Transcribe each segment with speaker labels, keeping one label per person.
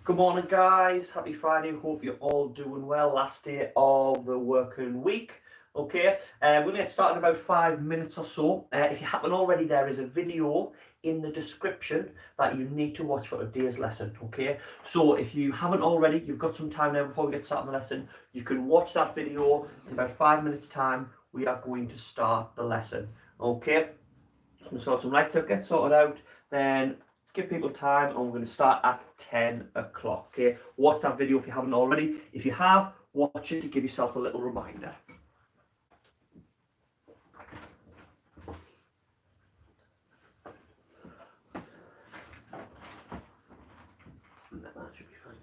Speaker 1: Good morning, guys. Happy Friday. Hope you're all doing well. Last day of the working week. Okay, we're going to get started in about 5 minutes or so. If you haven't already, there is a video in the description that you need to watch for today's lesson. Okay, so if you haven't already, you've got some time now before we get started on the lesson. You can watch that video in about 5 minutes' time. We are going to start the lesson. Okay, so sort some lights out, get sorted out, then give people time, and we're going to start at 10 o'clock. Okay, watch that video if you haven't already. If you have, watch it to give yourself a little reminder. That should be fine.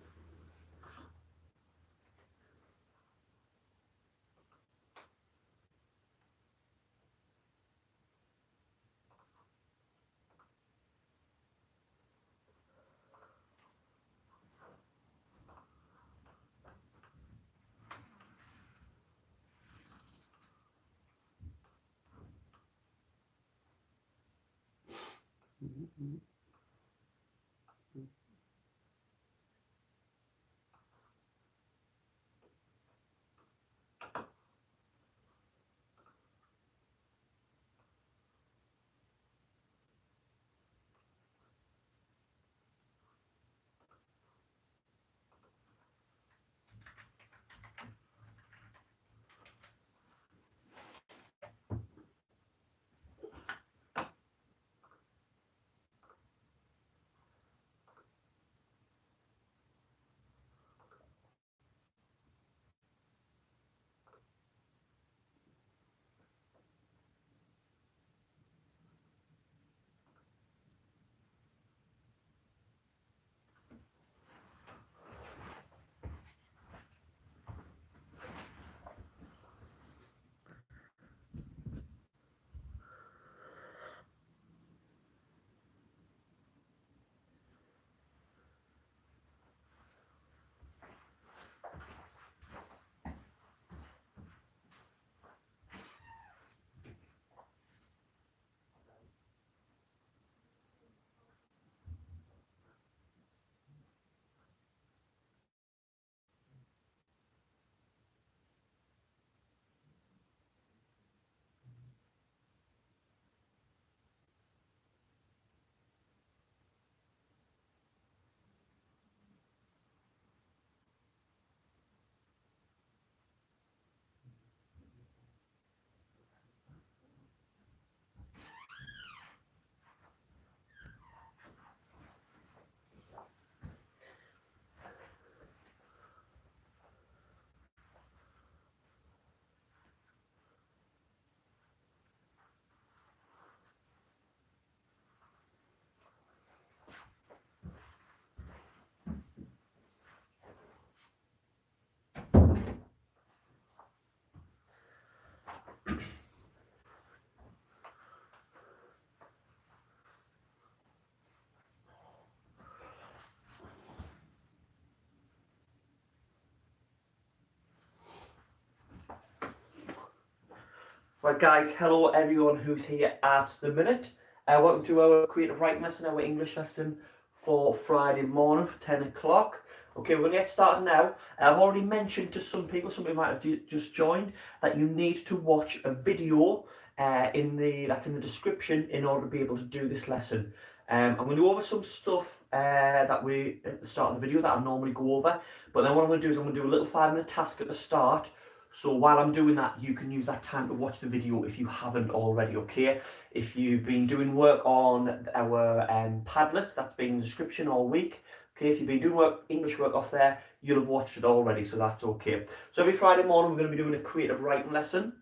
Speaker 1: Right, guys, hello everyone who's here at the minute. Welcome to our creative writing lesson, our English lesson for Friday morning for 10 o'clock. Okay, we're going to get started now. I've already mentioned to some people might have just joined, that you need to watch a video that's in the description in order to be able to do this lesson. I'm going to go over some stuff that we at the start of the video that I normally go over, but then what I'm going to do is I'm going to do a little 5-minute task at the start. So while I'm doing that, you can use that time to watch the video if you haven't already, okay? If you've been doing work on our Padlet, that's been in the description all week. Okay, if you've been doing English work off there, you'll have watched it already, so that's okay. So every Friday morning, we're going to be doing a creative writing lesson.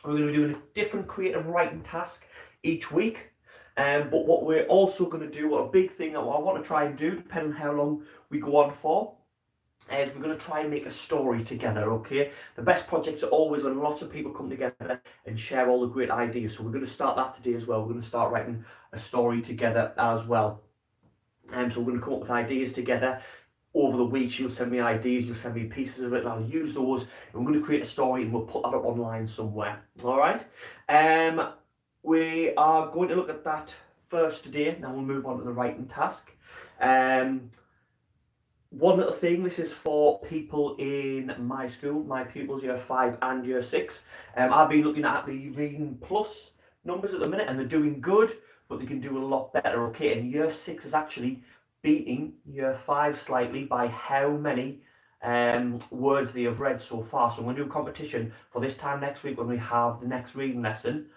Speaker 1: We're going to be doing a different creative writing task each week. But what we're also going to do, a big thing that I want to try and do, depending on how long we go on for, is we're going to try and make a story together, okay? The best projects are always when lots of people come together and share all the great ideas. So we're going to start that today as well. We're going to start writing a story together as well. And so we're going to come up with ideas together. Over the weeks, you'll send me ideas, you'll send me pieces of it, and I'll use those. And we're going to create a story and we'll put that up online somewhere, all right? We are going to look at that first today. Now we'll move on to the writing task. one little thing, this is for people in my school, my pupils year 5 and year 6. I've been looking at the Reading Plus numbers at the minute and they're doing good, but they can do a lot better, okay? And year 6 is actually beating year 5 slightly by how many words they have read so far. So I'm going to do a competition for this time next week when we have the next reading lesson.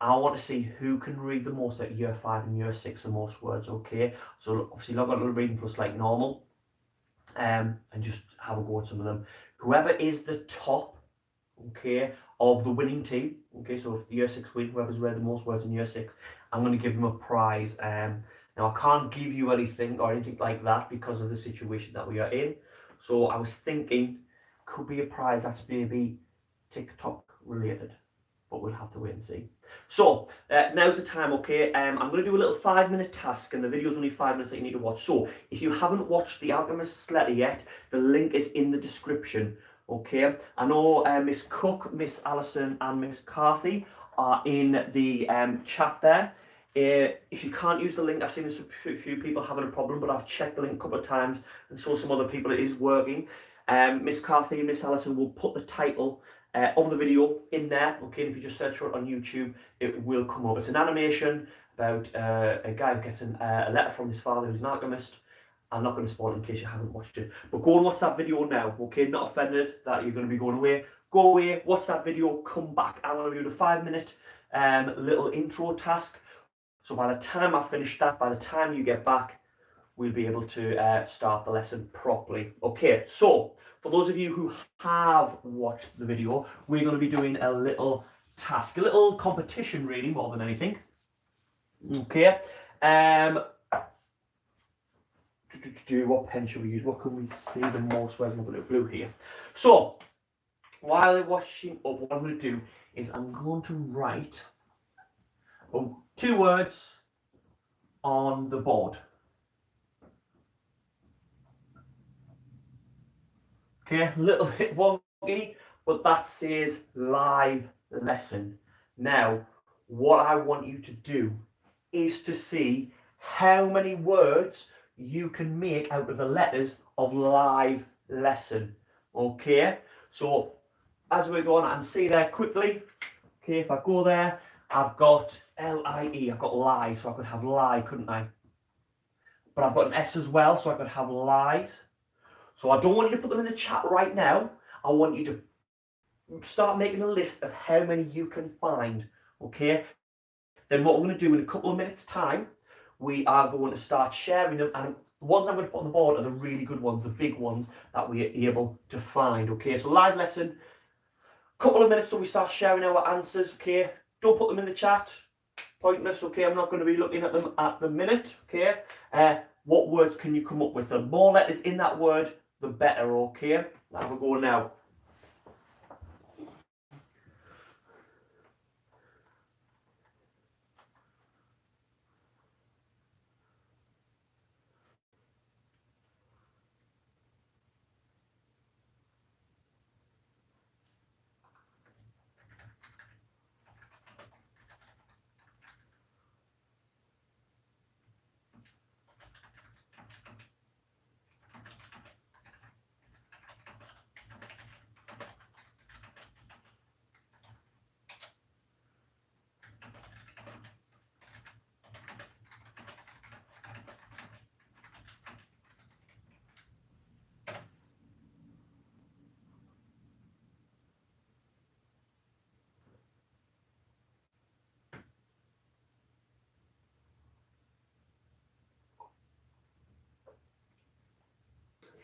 Speaker 1: I want to see who can read the most at year 5 and year 6 the most words, okay? So obviously log on to Reading Plus like normal. And just have a go at some of them. Whoever is the top, okay, of the winning team, okay, so if the year 6 win, whoever's read the most words in year 6, I'm going to give them a prize. Now, I can't give you anything or anything like that because of the situation that we are in. So I was thinking, could be a prize that's maybe TikTok related, but we'll have to wait and see. So now's the time, okay? I'm going to do a little 5-minute task, and the video's only 5 minutes that you need to watch. So if you haven't watched the Alchemist's letter yet, the link is in the description, okay? I know Miss Cook, Miss Allison, and Miss Carthy are in the chat there. If you can't use the link, I've seen a few people having a problem, but I've checked the link a couple of times and saw some other people it is working. Miss Carthy and Miss Allison will put the title of the video in there, okay? And if you just search for it on YouTube, it will come up. It's an animation about a guy who gets a letter from his father who's an alchemist. I'm not going to spoil it in case you haven't watched it, but go and watch that video now, okay? Not offended that you're going to be going away. Go away, watch that video, come back. I'm going to do the 5-minute little intro task. So by the time I finish that, by the time you get back, we'll be able to start the lesson properly. Okay, so for those of you who have watched the video, we're going to be doing a little task, a little competition really, more than anything. Okay, what pen should we use? What can we see the most? Where's my blue here? So while they're washing up, what I'm going to do is I'm going to write 2 words on the board. Okay, a little bit wonky, but that says live lesson. Now, what I want you to do is to see how many words you can make out of the letters of live lesson. Okay, so as we go on and see there quickly, okay, if I go there, I've got L-I-E, I've got lie, so I could have lie, couldn't I? But I've got an S as well, so I could have lies. So I don't want you to put them in the chat right now. I want you to start making a list of how many you can find, okay? Then what we're going to do in a couple of minutes' time, we are going to start sharing them, and the ones I'm going to put on the board are the really good ones, the big ones that we are able to find, okay? So live lesson, couple of minutes till we start sharing our answers, okay? Don't put them in the chat, pointless, okay? I'm not going to be looking at them at the minute, okay? What words can you come up with? The more letters in that word, the better, okay? Now we'll go now.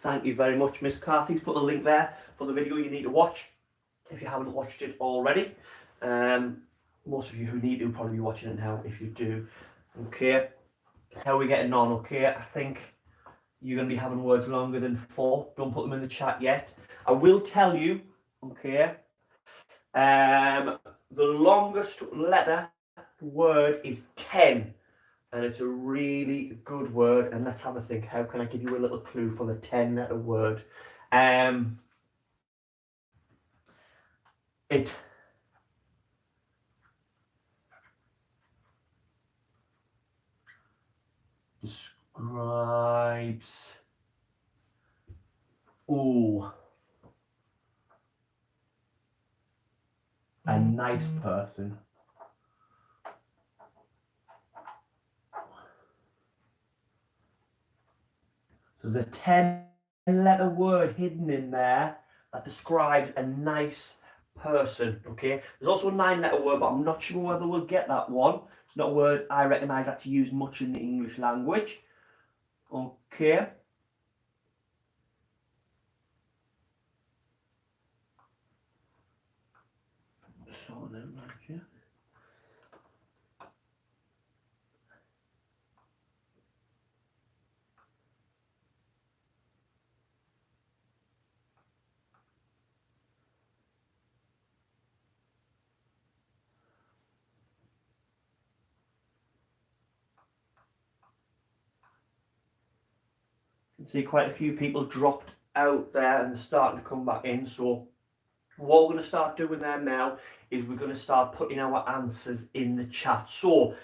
Speaker 1: Thank you very much, Miss Carthy's put the link there for the video you need to watch if you haven't watched it already. Most of you who need to probably be watching it now if you do. Okay, how are we getting on? Okay, I think you're going to be having words longer than 4. Don't put them in the chat yet. I will tell you, okay, the longest letter word is 10. And it's a really good word. And let's have a think. How can I give you a little clue for the 10-letter word? It describes Ooh. A nice person. So there's a 10-letter word hidden in there that describes a nice person, okay? There's also a 9-letter word, but I'm not sure whether we'll get that one. It's not a word I recognise that's used much in the English language. Okay. So then, right here. You can see quite a few people dropped out there and starting to come back in. So what we're going to start doing there now is we're going to start putting our answers in the chat. So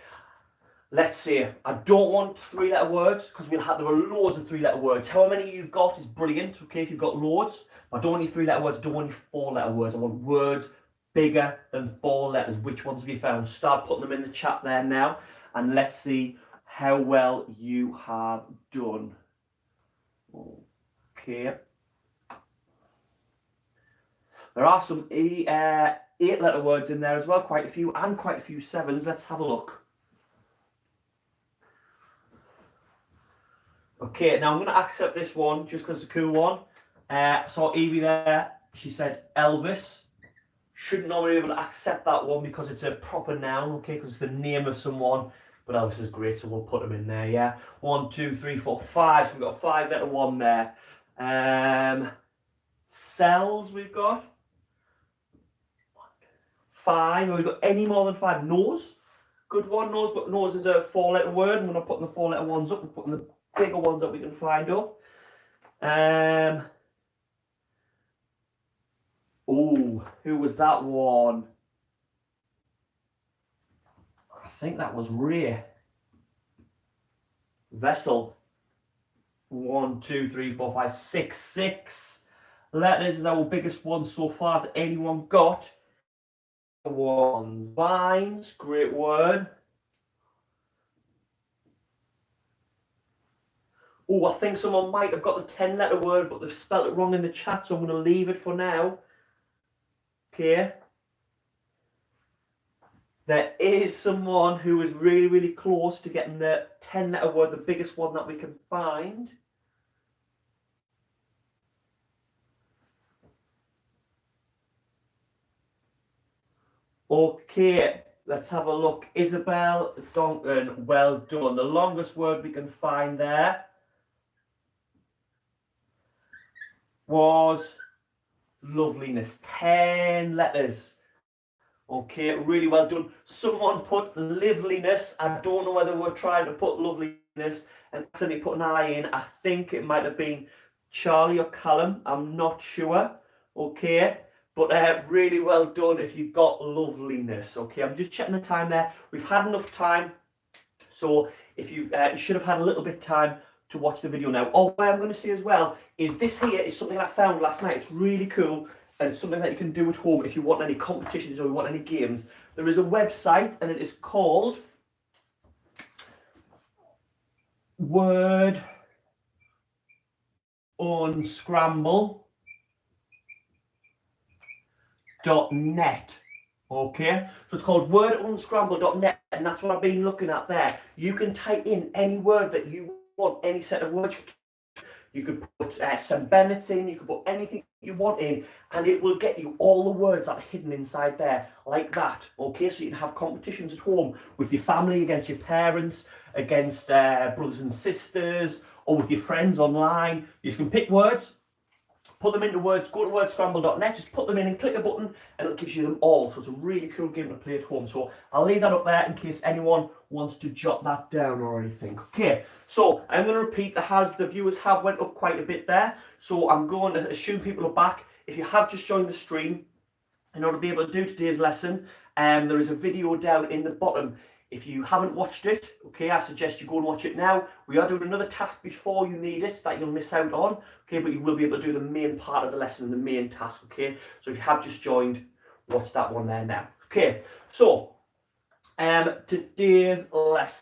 Speaker 1: let's see, I don't want 3-letter words because there are loads of 3-letter words. However many you've got is brilliant, okay, if you've got loads. I don't want any 3-letter words, I don't want any 4-letter words. I want words bigger than 4 letters. Which ones have you found? Start putting them in the chat there now, and let's see how well you have done. Okay. There are some 8-letter words in there as well, quite a few, and quite a few 7s. Let's have a look. Okay, now I'm going to accept this one just because it's a cool one. Saw Evie there, she said Elvis. Shouldn't normally be able to accept that one because it's a proper noun, okay, because it's the name of someone. But Elvis is great, so we'll put him in there, yeah. 1, 2, 3, 4, 5. So we've got a 5-letter one there. Cells we've got. 5. Have we got any more than 5? Nose. Good one, nose, but nose is a 4-letter word. I'm going to put the 4-letter ones up. We're putting the bigger ones that we can find up. Oh, who was that one? I think that was Ray. Vessel. 1, 2, 3, 4, 5, 6. 6 letters is our biggest one so far. Has anyone got? Ones. Vines, great word. Oh, I think someone might have got the 10-letter word, but they've spelled it wrong in the chat, so I'm going to leave it for now. Okay. There is someone who is really, really close to getting the 10-letter word, the biggest one that we can find. Okay, let's have a look. Isabel Donkin, well done. The longest word we can find there was loveliness. 10 letters. Okay, really well done. Someone put liveliness. I don't know whether we're trying to put loveliness and accidentally put an I in. I think it might have been Charlie or Callum. I'm not sure. Okay, but really well done if you've got loveliness. Okay, I'm just checking the time there. We've had enough time. So if you should have had a little bit of time to watch the video now. Oh, what I'm going to say as well is this here is something I found last night. It's really cool. And it's something that you can do at home if you want any competitions or you want any games. There is a website and it is called Word Unscramble.net. Okay, so it's called wordunscramble.net, and that's what I've been looking at there. You can type in any word that you want, any set of words. You could put some Bennett in, you could put anything you want in, and it will get you all the words that are hidden inside there, like that. Okay, so you can have competitions at home with your family, against your parents, against brothers and sisters, or with your friends online. You can pick words, put them into words, go to wordscramble.net, just put them in and click a button and it gives you them all. So it's a really cool game to play at home. So I'll leave that up there in case anyone wants to jot that down or anything. Okay, so I'm going to repeat, the viewers have went up quite a bit there. So I'm going to assume people are back. If you have just joined the stream, in order to be able to do today's lesson, there is a video down in the bottom. If you haven't watched it, okay, I suggest you go and watch it now. We are doing another task before you need it that you'll miss out on, okay, but you will be able to do the main part of the lesson and the main task, okay? So if you have just joined, watch that one there now. Okay, so today's lesson,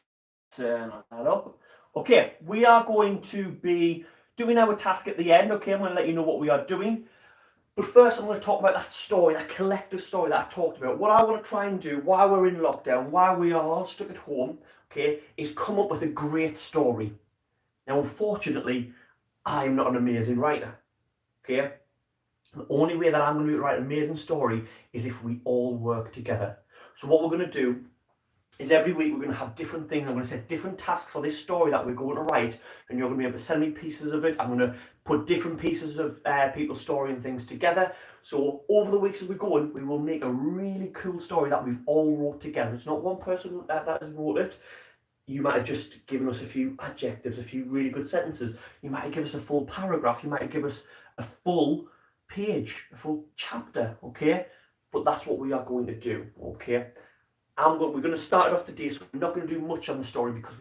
Speaker 1: that up. Okay, we are going to be doing our task at the end, okay? I'm going to let you know what we are doing. But first, I'm going to talk about that story, that collective story that I talked about. What I want to try and do while we're in lockdown, while we are all stuck at home, okay, is come up with a great story. Now, unfortunately, I'm not an amazing writer, okay? The only way that I'm going to write an amazing story is if we all work together. So what we're going to do is every week we're going to have different things. I'm going to set different tasks for this story that we're going to write, and you're going to be able to send me pieces of it. I'm going to put different pieces of people's story and things together. So over the weeks as we go on, we will make a really cool story that we've all wrote together. It's not one person that has wrote it. You might have just given us a few adjectives, a few really good sentences. You might have given us a full paragraph. You might have given us a full page, a full chapter, okay? But that's what we are going to do, okay? We're going to start it off today, so we're not going to do much on the story because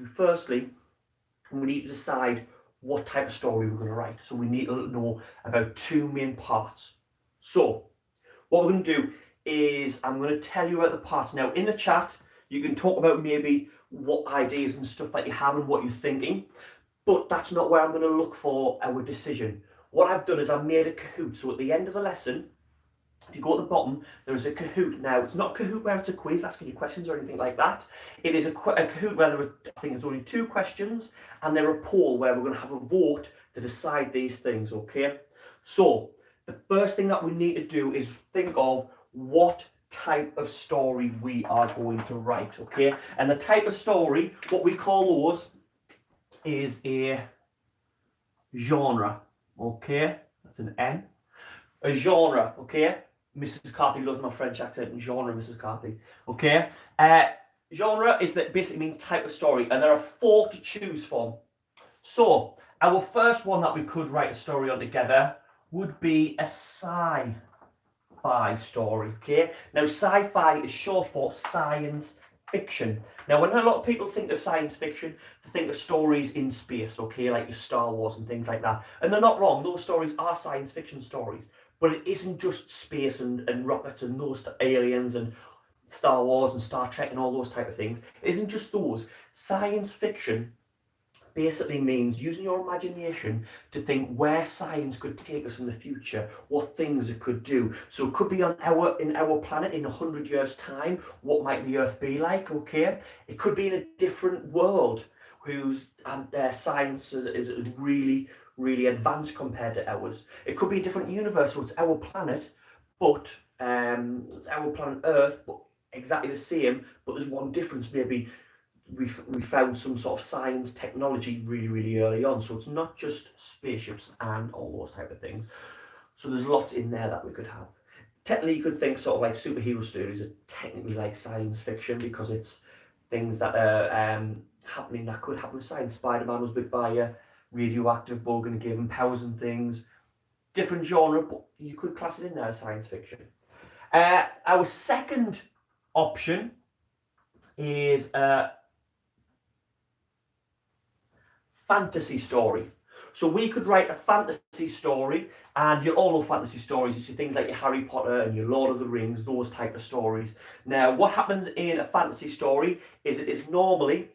Speaker 1: we need to decide what type of story we're going to write. So we need to know about two main parts. So what we're going to do is I'm going to tell you about the parts. Now in the chat, you can talk about maybe what ideas and stuff that you have and what you're thinking, but that's not where I'm going to look for our decision. What I've done is I've made a Kahoot. So at the end of the lesson, if you go at the bottom, there is a Kahoot. Now, it's not a Kahoot where it's a quiz asking you questions or anything like that. It is a Kahoot where I think there's only 2 questions, and they're a poll where we're going to have a vote to decide these things, okay? So, the first thing that we need to do is think of what type of story we are going to write, okay? And the type of story, what we call those, is a genre, okay? That's an N. A genre, okay? Mrs. Carthy loves my French accent and genre, Mrs. Carthy. Okay? Genre is that basically means type of story, and there are 4 to choose from. So, our first one that we could write a story on together would be a sci-fi story, okay? Now, sci-fi is short for science fiction. Now, when a lot of people think of science fiction, they think of stories in space, okay? Like your Star Wars and things like that. And they're not wrong, those stories are science fiction stories. But it isn't just space and rockets and those aliens and Star Wars and Star Trek and all those type of things. It isn't just those. Science fiction basically means using your imagination to think where science could take us in the future, what things it could do. So it could be in our planet in 100 years' time. What might the Earth be like? Okay, it could be in a different world whose science is really advanced compared to ours. It could be a different universe, so it's our planet, but it's our planet Earth, but exactly the same. But there's one difference. Maybe we found some sort of science technology really early on, so it's not just spaceships and all those type of things. So there's lots in there that we could have. Technically, you could think sort of like superhero stories are technically like science fiction because it's things that are happening that could happen with science. Spider-Man was bit by a radioactive bug and gave him powers and things. Different genre, but you could class it in there as science fiction. Our second option is a fantasy story. So we could write a fantasy story, and you'll all know fantasy stories. You see things like your Harry Potter and your Lord of the Rings, those type of stories. Now, what happens in a fantasy story is it is normally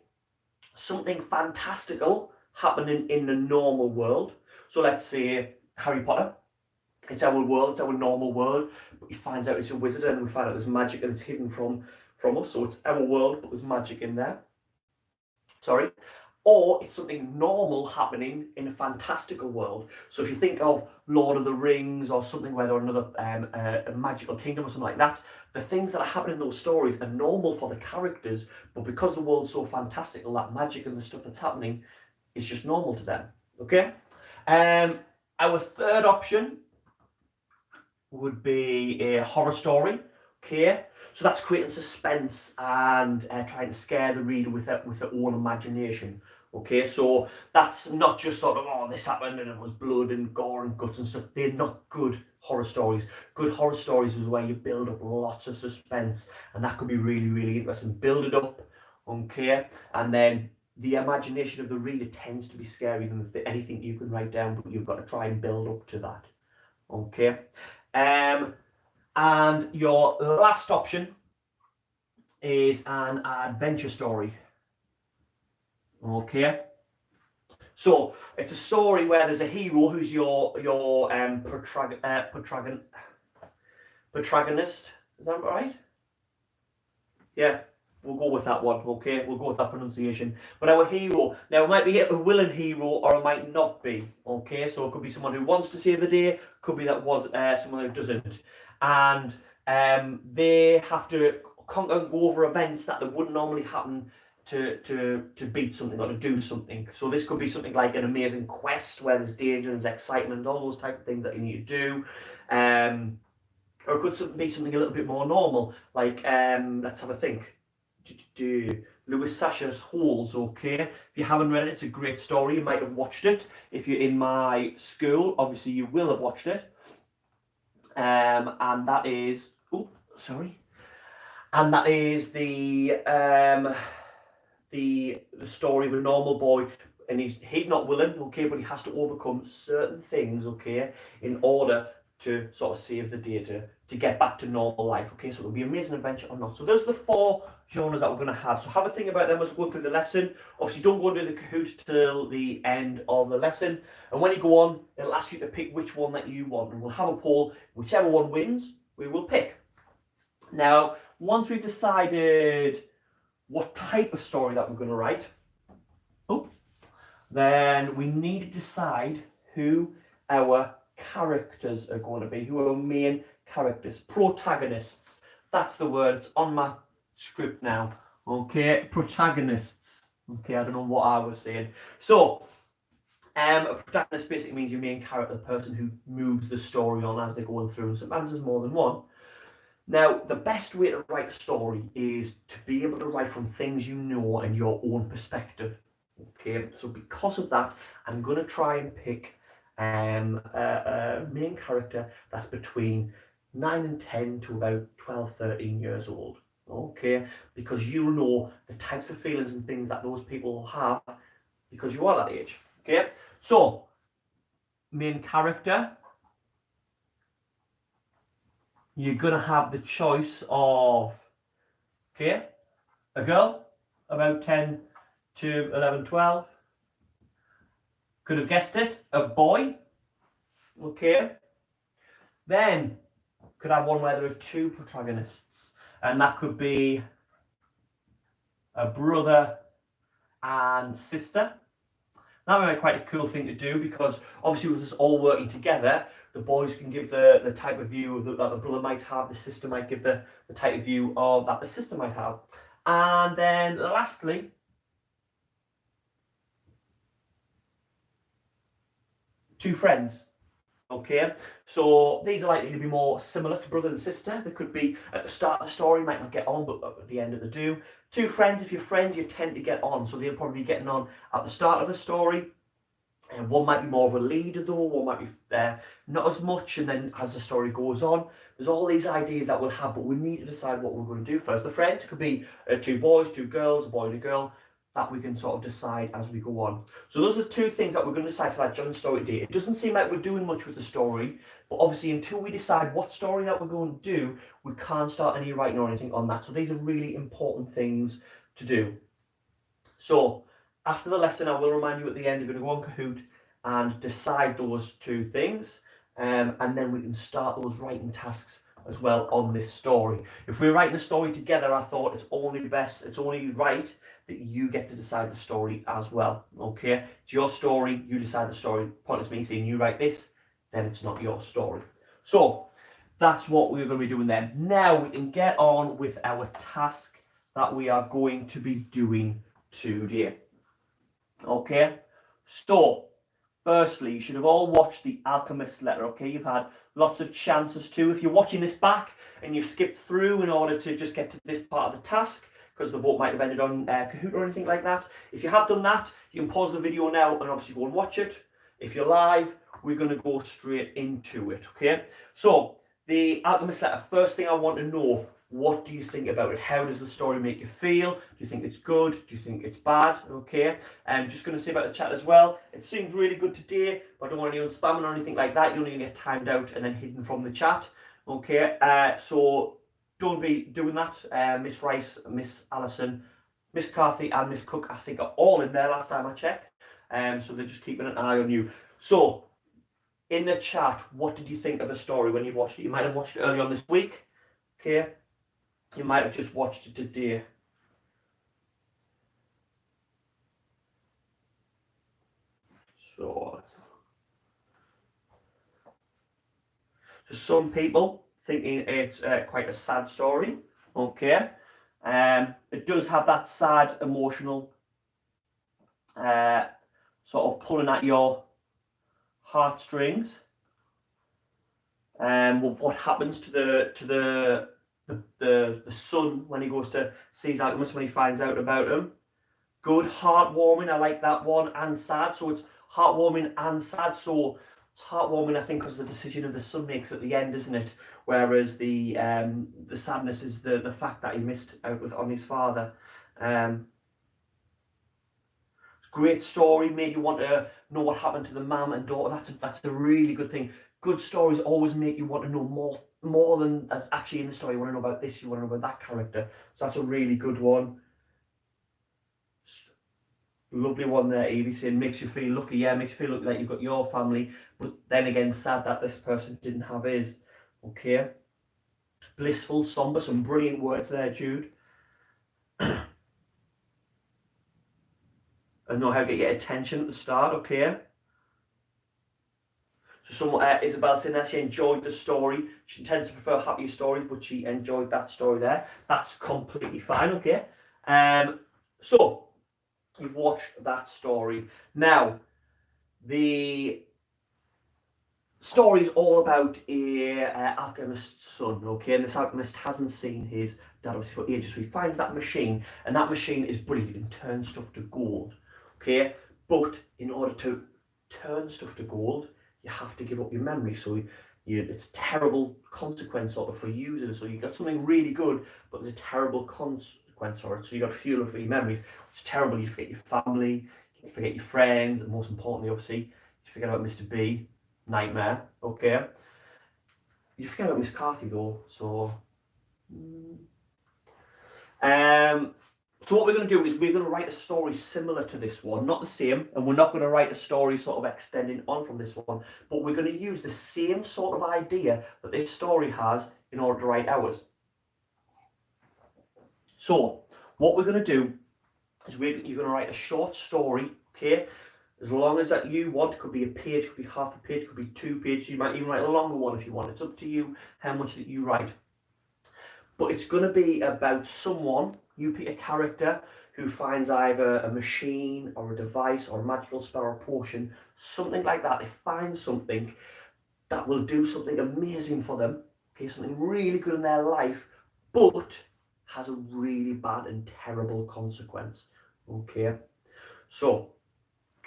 Speaker 1: something fantastical happening in the normal world. So let's say Harry Potter. It's our world, it's our normal world, but he finds out it's a wizard and we find out there's magic and it's hidden from us. So it's our world, but there's magic in there. Sorry. Or it's something normal happening in a fantastical world. So if you think of Lord of the Rings or something where there's another a magical kingdom or something like that, the things that are happening in those stories are normal for the characters, but because the world's so fantastical, that magic and the stuff that's happening is just normal to them. Okay? Our third option would be a horror story. Okay? So that's creating suspense and trying to scare the reader with their own imagination. Okay, so that's not just sort of, oh, this happened and it was blood and gore and guts and stuff. They're not good horror stories. Good horror stories is where you build up lots of suspense, and that could be really interesting. Build it up, okay? And then the imagination of the reader tends to be scarier than anything you can write down, but you've got to try and build up to that, okay? And your last option is an adventure story, okay? So it's a story where there's a hero who's your protagonist. Is that right? Yeah, we'll go with that one. Okay, we'll go with that pronunciation. But our hero now, it might be a willing hero or it might not be. Okay, so it could be someone who wants to save the day. Could be that was someone who doesn't, and they have to conquer and go over events that wouldn't normally happen to beat something or to do something. So this could be something like an amazing quest where there's danger and there's excitement, all those type of things that you need to do. Or it could be something a little bit more normal, like let's have a think. Louis Sachs's Holes, okay? If you haven't read it, it's a great story. You might have watched it. If you're in my school, obviously you will have watched it. And that is, and that is the story of a normal boy, and he's not willing, okay, but he has to overcome certain things, okay, in order to sort of save the day, to get back to normal life, okay? So it'll be amazing adventure or not. So those are the 4 genres that we're going to have. So have a think about them as we go through the lesson. Obviously, don't go and do the Kahoot till the end of the lesson. And when you go on, it'll ask you to pick which one that you want. And we'll have a poll. Whichever one wins, we will pick. Now, once we've decided what type of story that we're going to write, then we need to decide who our characters are going to be, who are our main characters, protagonists. That's the word. It's on my script now. Okay, protagonists. Okay, I don't know what I was saying. So, a protagonist basically means your main character, the person who moves the story on as they're going through, and sometimes there's more than one. Now, the best way to write a story is to be able to write from things you know and your own perspective. Okay, so because of that, I'm going to try and pick a main character that's between 9 and 10 to about 12, 13 years old. Okay, because you know the types of feelings and things that those people have because you are that age. Okay, so main character, you're going to have the choice of, okay, a girl about 10 to 11, 12. Could have guessed it, a boy. Okay. Then could have one where there are 2 protagonists, and that could be a brother and sister. That might be quite a cool thing to do because obviously with us all working together, the boys can give the type of view that the brother might have, the sister might give the type of view of that the sister might have. And then lastly, 2 friends. Okay, so these are likely to be more similar to brother and sister. They could be at the start of the story, might not get on, but at the end of the do. 2 friends, if you're friends, you tend to get on, so they'll probably be getting on at the start of the story. And one might be more of a leader though, one might be not as much, and then as the story goes on, there's all these ideas that we'll have, but we need to decide what we're going to do first. The friends could be 2 boys, 2 girls, a boy and a girl, that we can sort of decide as we go on. So those are 2 things that we're going to decide for that joint story day. It doesn't seem like we're doing much with the story, but obviously until we decide what story that we're going to do, we can't start any writing or anything on that. So these are really important things to do. So after the lesson, I will remind you at the end, you're going to go on Kahoot and decide those 2 things, and then we can start those writing tasks as well on this story. If we're writing a story together, I thought it's only right that you get to decide the story as well. Okay, it's your story, you decide the story. Pointless me saying you write this, then it's not your story. So that's what we're going to be doing then. Now we can get on with our task that we are going to be doing today. Okay, so firstly, you should have all watched the Alchemist letter. Okay, you've had lots of chances to. If you're watching this back and you've skipped through in order to just get to this part of the task, because the vote might have ended on Kahoot or anything like that. If you have done that, you can pause the video now and obviously go and watch it. If you're live, we're going to go straight into it, okay? So, the Alchemist letter, first thing I want to know, What do you think about it? How does the story make you feel? Do you think it's good? Do you think it's bad? Okay. I'm just going to say about the chat as well. It seems really good today, but I don't want anyone spamming or anything like that. You're only going to get timed out and then hidden from the chat. Okay. So don't be doing that. Miss Rice, Miss Allison, Miss Carthy, and Miss Cook, I think, are all in there last time I checked. So they're just keeping an eye on you. So in the chat, what did you think of the story when you watched it? You might have watched it early on this week. Okay. You might have just watched it today. So some people thinking it's quite a sad story. Okay. It does have that sad, emotional sort of pulling at your heartstrings. What happens to the son when he goes to see his Alchemist, when he finds out about him? Good, heartwarming. I like that one, and sad. So it's heartwarming and sad. So it's heartwarming, I think, because the decision of the son makes at the end, isn't it? Whereas the sadness is the fact that he missed out on his father. Great story, made you want to know what happened to the mum and daughter. That's a really good thing. Good stories always make you want to know more than as actually in the story. You want to know about this, you want to know about that character. So that's a really good one. Lovely one there, Evie, saying makes you feel lucky. Yeah, makes you feel lucky that you've got your family, but then again, sad that this person didn't have his. Okay. Blissful, somber, some brilliant words there, Jude. I know how to get your attention at the start. Okay. So Isabel saying that she enjoyed the story. She tends to prefer happier stories, but she enjoyed that story there. That's completely fine. Okay. So you've watched that story. Now, the story is all about a alchemist's son, okay? And this alchemist hasn't seen his dad obviously for ages, so he finds that machine, and that machine is brilliant and turns stuff to gold, okay? But in order to turn stuff to gold, you have to give up your memory. So it's terrible consequence sort of for using it. So you got something really good, but there's a terrible consequence for it. So you got to fuel it for your memories. It's terrible. You forget your family, you forget your friends, and most importantly, obviously, you forget about Mr. B. Nightmare. Okay. You forget about Miss Carthy though. So. So what we're going to do is we're going to write a story similar to this one, not the same, and we're not going to write a story sort of extending on from this one, but we're going to use the same sort of idea that this story has in order to write ours. So what we're going to do is you're going to write a short story, okay? As long as that you want, it could be a page, could be half a page, could be 2 pages. You might even write a longer one if you want. It's up to you how much that you write. But it's going to be about someone, you pick a character who finds either a machine or a device or a magical spell or a potion, something like that. They find something that will do something amazing for them, okay, something really good in their life, but has a really bad and terrible consequence, okay? So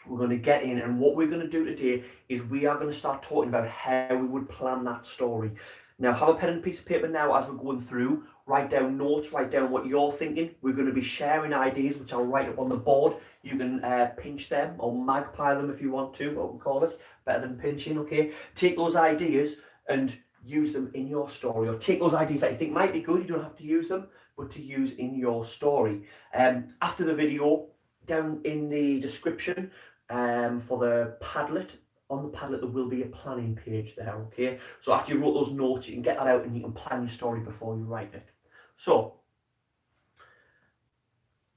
Speaker 1: we're going to get in, and what we're going to do today is we are going to start talking about how we would plan that story. Now, have a pen and piece of paper now as we're going through. Write down notes, write down what you're thinking. We're going to be sharing ideas, which I'll write up on the board. You can pinch them or magpie them if you want to, what we call it. Better than pinching, okay? Take those ideas and use them in your story, or take those ideas that you think might be good, you don't have to use them, but to use in your story. After the video, down in the description for the Padlet, on the Padlet there will be a planning page there, okay? So after you wrote those notes, you can get that out and you can plan your story before you write it. So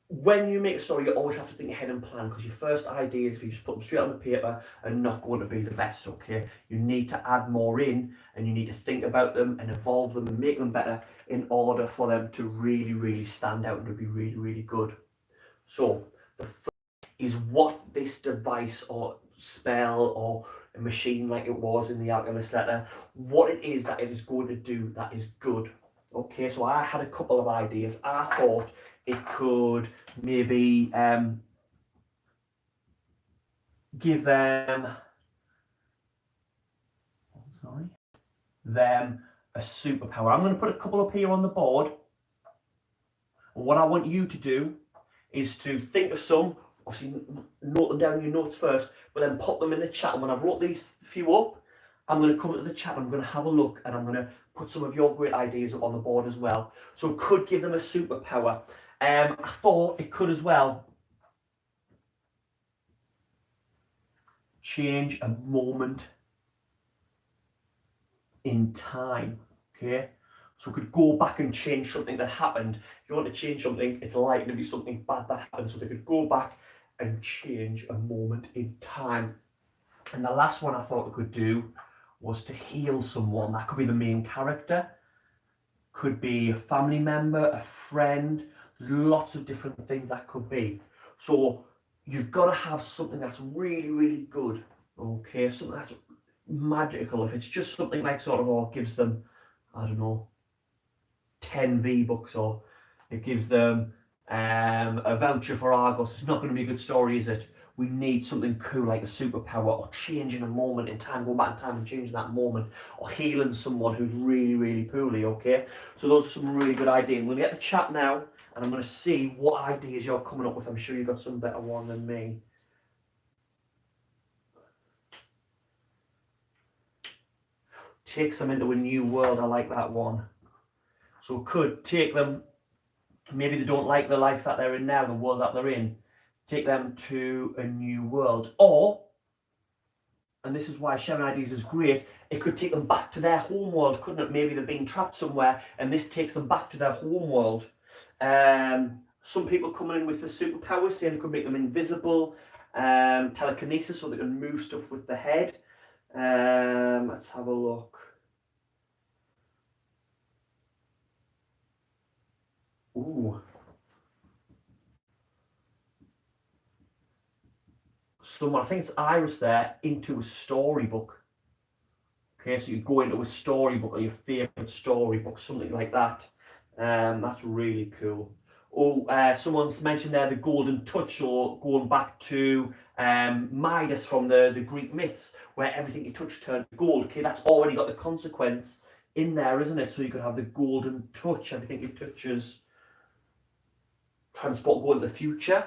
Speaker 1: when you make a story, you always have to think ahead and plan, because your first ideas, if you just put them straight on the paper, are not going to be the best, okay? You need to add more in, and you need to think about them and evolve them and make them better in order for them to really, really stand out and to be really, really good. So the first is what this device or spell or a machine, like it was in the Alchemist letter, what it is that it is going to do that is good. Okay, so I had a couple of ideas. I thought it could maybe give them a superpower. I'm going to put a couple up here on the board, What I want you to do is to think of some, obviously note them down in your notes first, but then pop them in the chat. And when I've wrote these few up, I'm going to come to the chat, I'm going to have a look, and I'm going to put some of your great ideas up on the board as well. So it could give them a superpower. I thought it could as well change a moment in time. Okay, so we could go back and change something that happened. If you want to change something, it's likely to be something bad that happened. So they could go back and change a moment in time. And the last one I thought we could do was to heal someone. That could be the main character, could be a family member, a friend, lots of different things that could be. So you've got to have something that's really, really good. Okay, something that's magical. If it's just something like sort of, or gives them, I don't know, 10 V-Bucks, or it gives them a voucher for Argos, it's not going to be a good story, is it? We need something cool like a superpower, or changing a moment in time, going back in time and changing that moment, or healing someone who's really, really poorly, okay? So those are some really good ideas. I'm going to get the chat now, and I'm going to see what ideas you're coming up with. I'm sure you've got some better one than me. Takes them into a new world, I like that one. So it could take them, maybe they don't like the life that they're in now, the world that they're in, take them to a new world. Or, and this is why sharing ideas is great, it could take them back to their home world, couldn't it? Maybe they've been trapped somewhere and this takes them back to their home world. Some people coming in with the superpowers saying it could make them invisible, telekinesis, so they can move stuff with the head. Let's have a look. Ooh. Someone, I think it's Iris there, into a storybook. Okay, so you go into a storybook, or your favourite storybook, something like that. That's really cool. Oh, someone's mentioned there the golden touch, or going back to Midas from the Greek myths, where everything you touch turned to gold. Okay, that's already got the consequence in there, isn't it? So you could have the golden touch, everything you touch is transport, go into the future.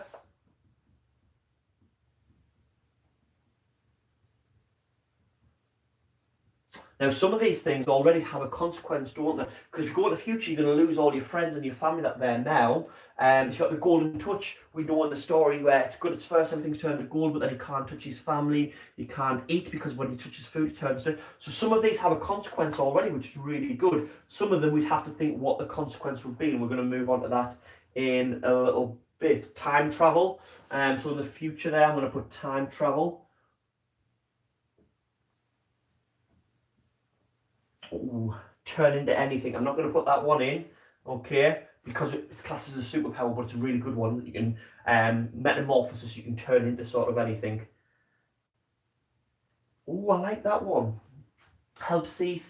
Speaker 1: Now, some of these things already have a consequence, don't they? Because if you go in the future, you're going to lose all your friends and your family that are there now. If you've got the golden touch, we know in the story where it's good at first, everything's turned to gold, but then he can't touch his family, he can't eat because when he touches food, it turns to... So some of these have a consequence already, which is really good. Some of them we'd have to think what the consequence would be, and we're going to move on to that in a little bit. Time travel. So in the future there, I'm going to put time travel. Ooh, turn into anything. I'm not going to put that one in, okay, because it's classed as a superpower, but it's a really good one that you can metamorphosis. You can turn into sort of anything. Oh, I like that one. Help see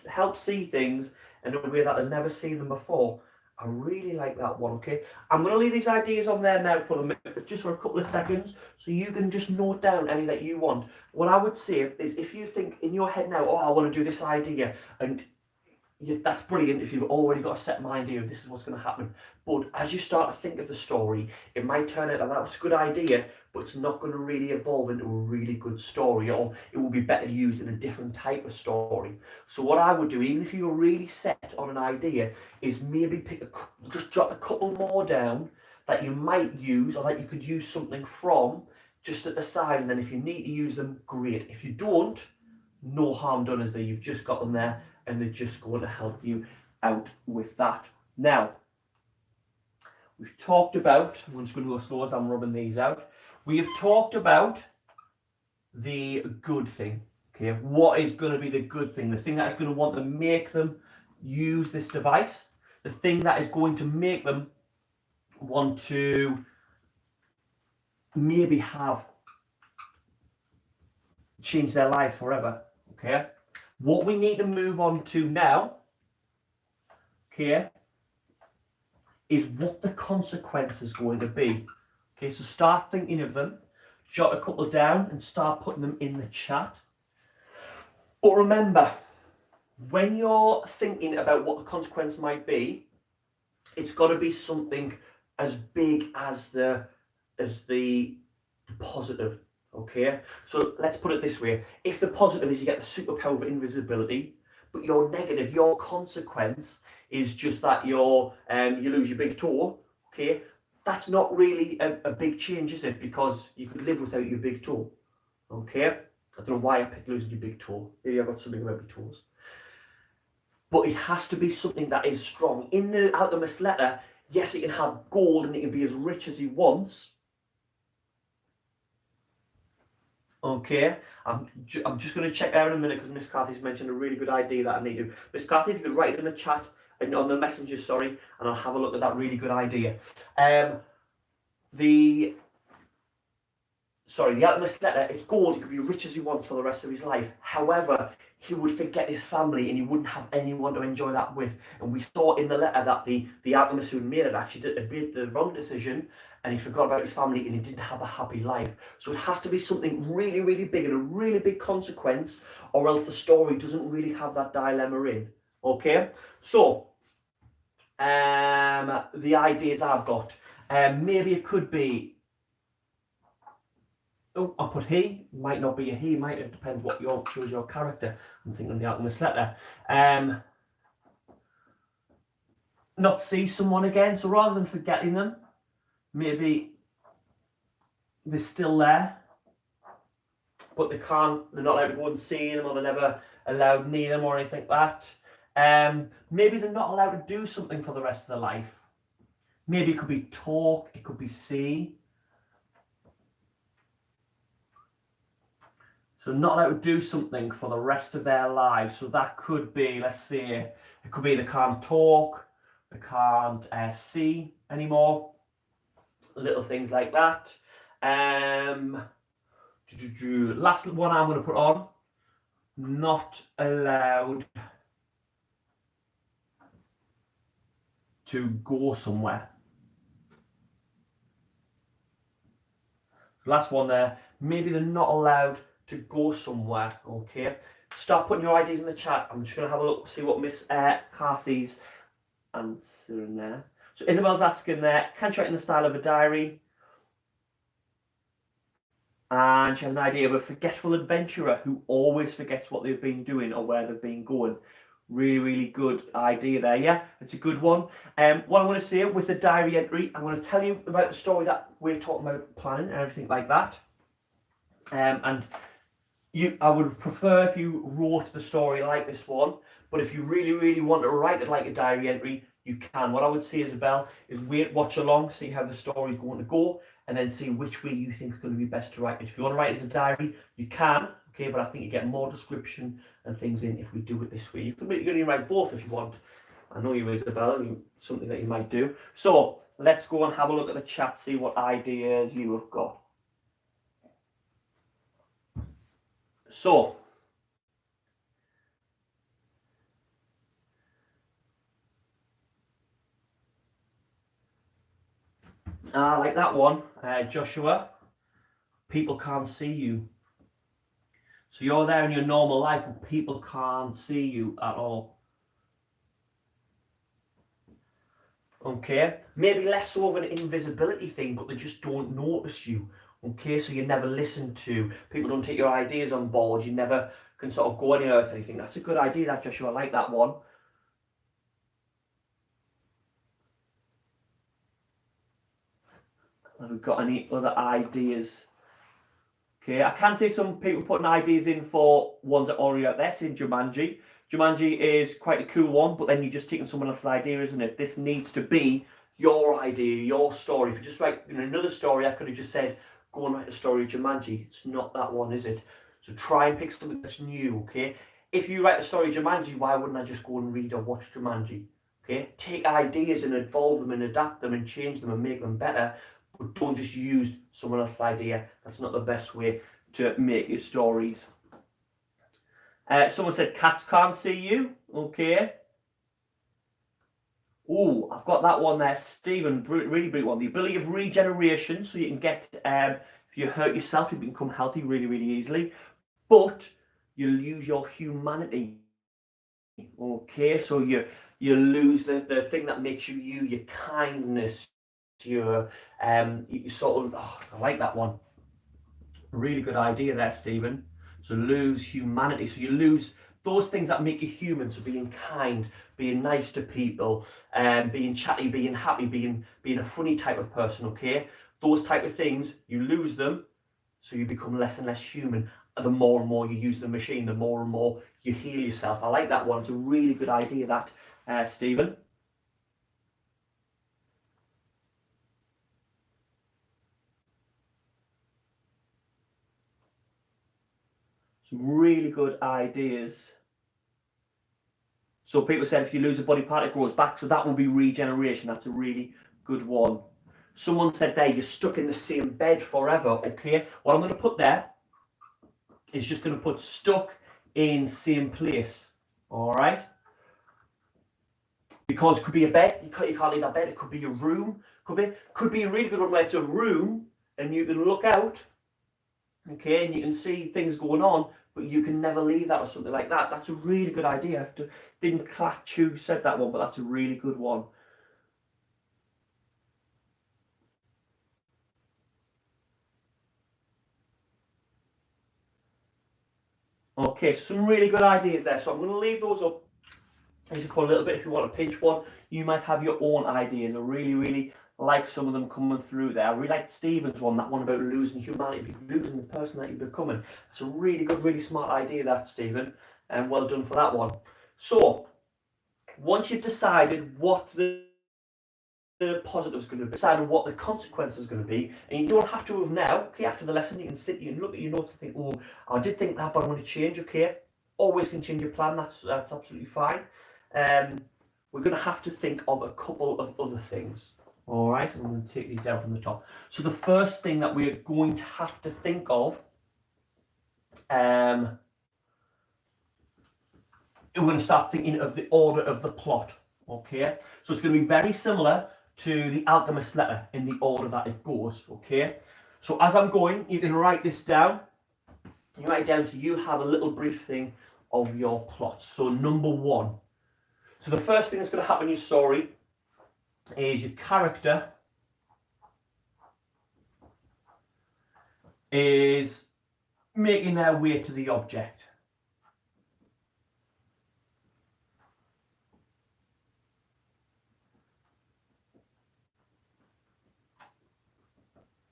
Speaker 1: things in a way that I've never seen them before. I really like that one. Okay, I'm going to leave these ideas on there now for them, just for a couple of seconds, so you can just note down any that you want. What I would say is, if you think in your head now, oh, I want to do this idea, and that's brilliant if you've already got a set mind here, this is what's going to happen. But as you start to think of the story, it might turn out that was a good idea, but it's not going to really evolve into a really good story, or it will be better used in a different type of story. So what I would do, even if you were really set on an idea, is maybe just jot a couple more down that you might use, or that you could use something from, just at the side, and then if you need to use them, great. If you don't, no harm done, is there? You've just got them there, and they're just going to help you out with that. Now, we've talked about, I'm just going to go slow as I'm rubbing these out. We have talked about the good thing. Okay, what is going to be the good thing? The thing that is going to want to make them use this device. The thing that is going to make them want to maybe have change their lives forever. Okay, what we need to move on to now, okay, is what the consequence is going to be. Okay, so start thinking of them, jot a couple down and start putting them in the chat. But remember, when you're thinking about what the consequence might be, it's got to be something as big as the positive. Okay, so let's put it this way: if the positive is you get the superpower of invisibility, but your negative, your consequence is just that you lose your big toe. Okay, that's not really a big change, is it? Because you could live without your big toe. Okay, I don't know why I picked losing your big toe. Maybe I've got something about my toes. But it has to be something that is strong. In the Alchemist letter, yes, he can have gold and he can be as rich as he wants. Okay, I'm just going to check out in a minute because Miss Cathy's mentioned a really good idea that I need to. Miss Cathy, if you could write it in the chat, and on the messenger, sorry, and I'll have a look at that really good idea. The Alchemist letter, it's gold, he could be rich as he wants for the rest of his life. However, he would forget his family and he wouldn't have anyone to enjoy that with. And we saw in the letter that the Alchemist who made it actually made the wrong decision and he forgot about his family and he didn't have a happy life. So it has to be something really, really big and a really big consequence, or else the story doesn't really have that dilemma in. Okay? So, the ideas I've got. Maybe it could be, oh, I put he, might not be a he, might, it depends what you choose your character. I'm thinking of the Alchemist letter. Not see someone again, so rather than forgetting them, maybe they're still there, but they're not allowed to go and see them, or they're never allowed near them or anything like that. Maybe they're not allowed to do something for the rest of their life. Maybe it could be talk, it could be see. So not allowed to do something for the rest of their lives. So that could be, let's say, it could be they can't talk, they can't see anymore, little things like that. Last one I'm going to put on, not allowed to go somewhere. Last one there, maybe they're not allowed to go somewhere. Okay, start putting your ideas in the chat. I'm just going to have a look, see what Miss Cathy's answering there. So Isabel's asking there, can you write in the style of a diary? And she has an idea of a forgetful adventurer who always forgets what they've been doing or where they've been going. Really, really good idea there. Yeah, it's a good one. What I want to say with the diary entry, I'm going to tell you about the story that we're talking about planning and everything like that. And I would prefer if you wrote the story like this one, but if you really, really want to write it like a diary entry, you can. What I would say, Isabel, is watch along, see how the story is going to go, and then see which way you think is going to be best to write it. If you want to write it as a diary, you can, okay, but I think you get more description and things in if we do it this way. You can even write both if you want. I know you, Isabel, something that you might do. So let's go and have a look at the chat, see what ideas you have got. So, like that one, Joshua, people can't see you. So you're there in your normal life, but people can't see you at all. Okay, maybe less so of an invisibility thing, but they just don't notice you. Okay, so you never listen to, people don't take your ideas on board, you never can sort of go anywhere with anything. That's a good idea, that, Joshua, I like that one. Have we got any other ideas? Okay, I can see some people putting ideas in for ones that are already out there, saying Jumanji. Jumanji is quite a cool one, but then you're just taking someone else's idea, isn't it? This needs to be your idea, your story. If you just write another story, I could have just said, go and write a story of Jumanji. It's not that one, is it? So try and pick something that's new, okay? If you write a story of Jumanji, why wouldn't I just go and read or watch Jumanji? Okay, take ideas and evolve them and adapt them and change them and make them better, but don't just use someone else's idea. That's not the best way to make your stories. Someone said cats can't see you. Okay. Oh, I've got that one there, Stephen. Really brilliant one. The ability of regeneration, so you can get, if you hurt yourself, you can become healthy really, really easily. But you'll lose your humanity. Okay, so you lose the thing that makes you you, your kindness, you sort of, oh, I like that one. Really good idea there, Stephen. So lose humanity. So you lose those things that make you human. So being kind, being nice to people, being chatty, being happy, being a funny type of person. Okay, those type of things, you lose them, so you become less and less human. The more and more you use the machine, the more and more you heal yourself. I like that one. It's a really good idea, that, Stephen. Some really good ideas. So people said if you lose a body part, it grows back. So that will be regeneration. That's a really good one. Someone said there, you're stuck in the same bed forever. Okay, what I'm going to put there is just going to put stuck in same place. All right. Because it could be a bed, you can't leave that bed. It could be a room. Could be a really good one where it's a room and you can look out, okay, and you can see things going on, but you can never leave that or something like that. That's a really good idea. Didn't catch who said that one, but that's a really good one. Okay, so some really good ideas there. So I'm going to leave those up for a little bit. If you want to pinch one, you might have your own ideas. I really like some of them coming through there. I really like Stephen's one, that one about losing humanity, losing the person that you're becoming. It's a really good, really smart idea, that, Stephen, and well done for that one. So once you've decided what the positive is going to be, decided what the consequence is going to be, and you don't have to have now, okay, after the lesson, you can sit, you can look at your notes and think, oh, I did think that, but I'm going to change, okay? Always can change your plan, that's absolutely fine. We're going to have to think of a couple of other things. All right, I'm going to take these down from the top. So the first thing that we're going to have to think of, we're going to start thinking of the order of the plot. Okay, so it's going to be very similar to the Alchemist letter in the order that it goes. Okay, so as I'm going, you can write this down. You write it down so you have a little brief thing of your plot. So number one. So the first thing that's going to happen in your story is your character is making their way to the object.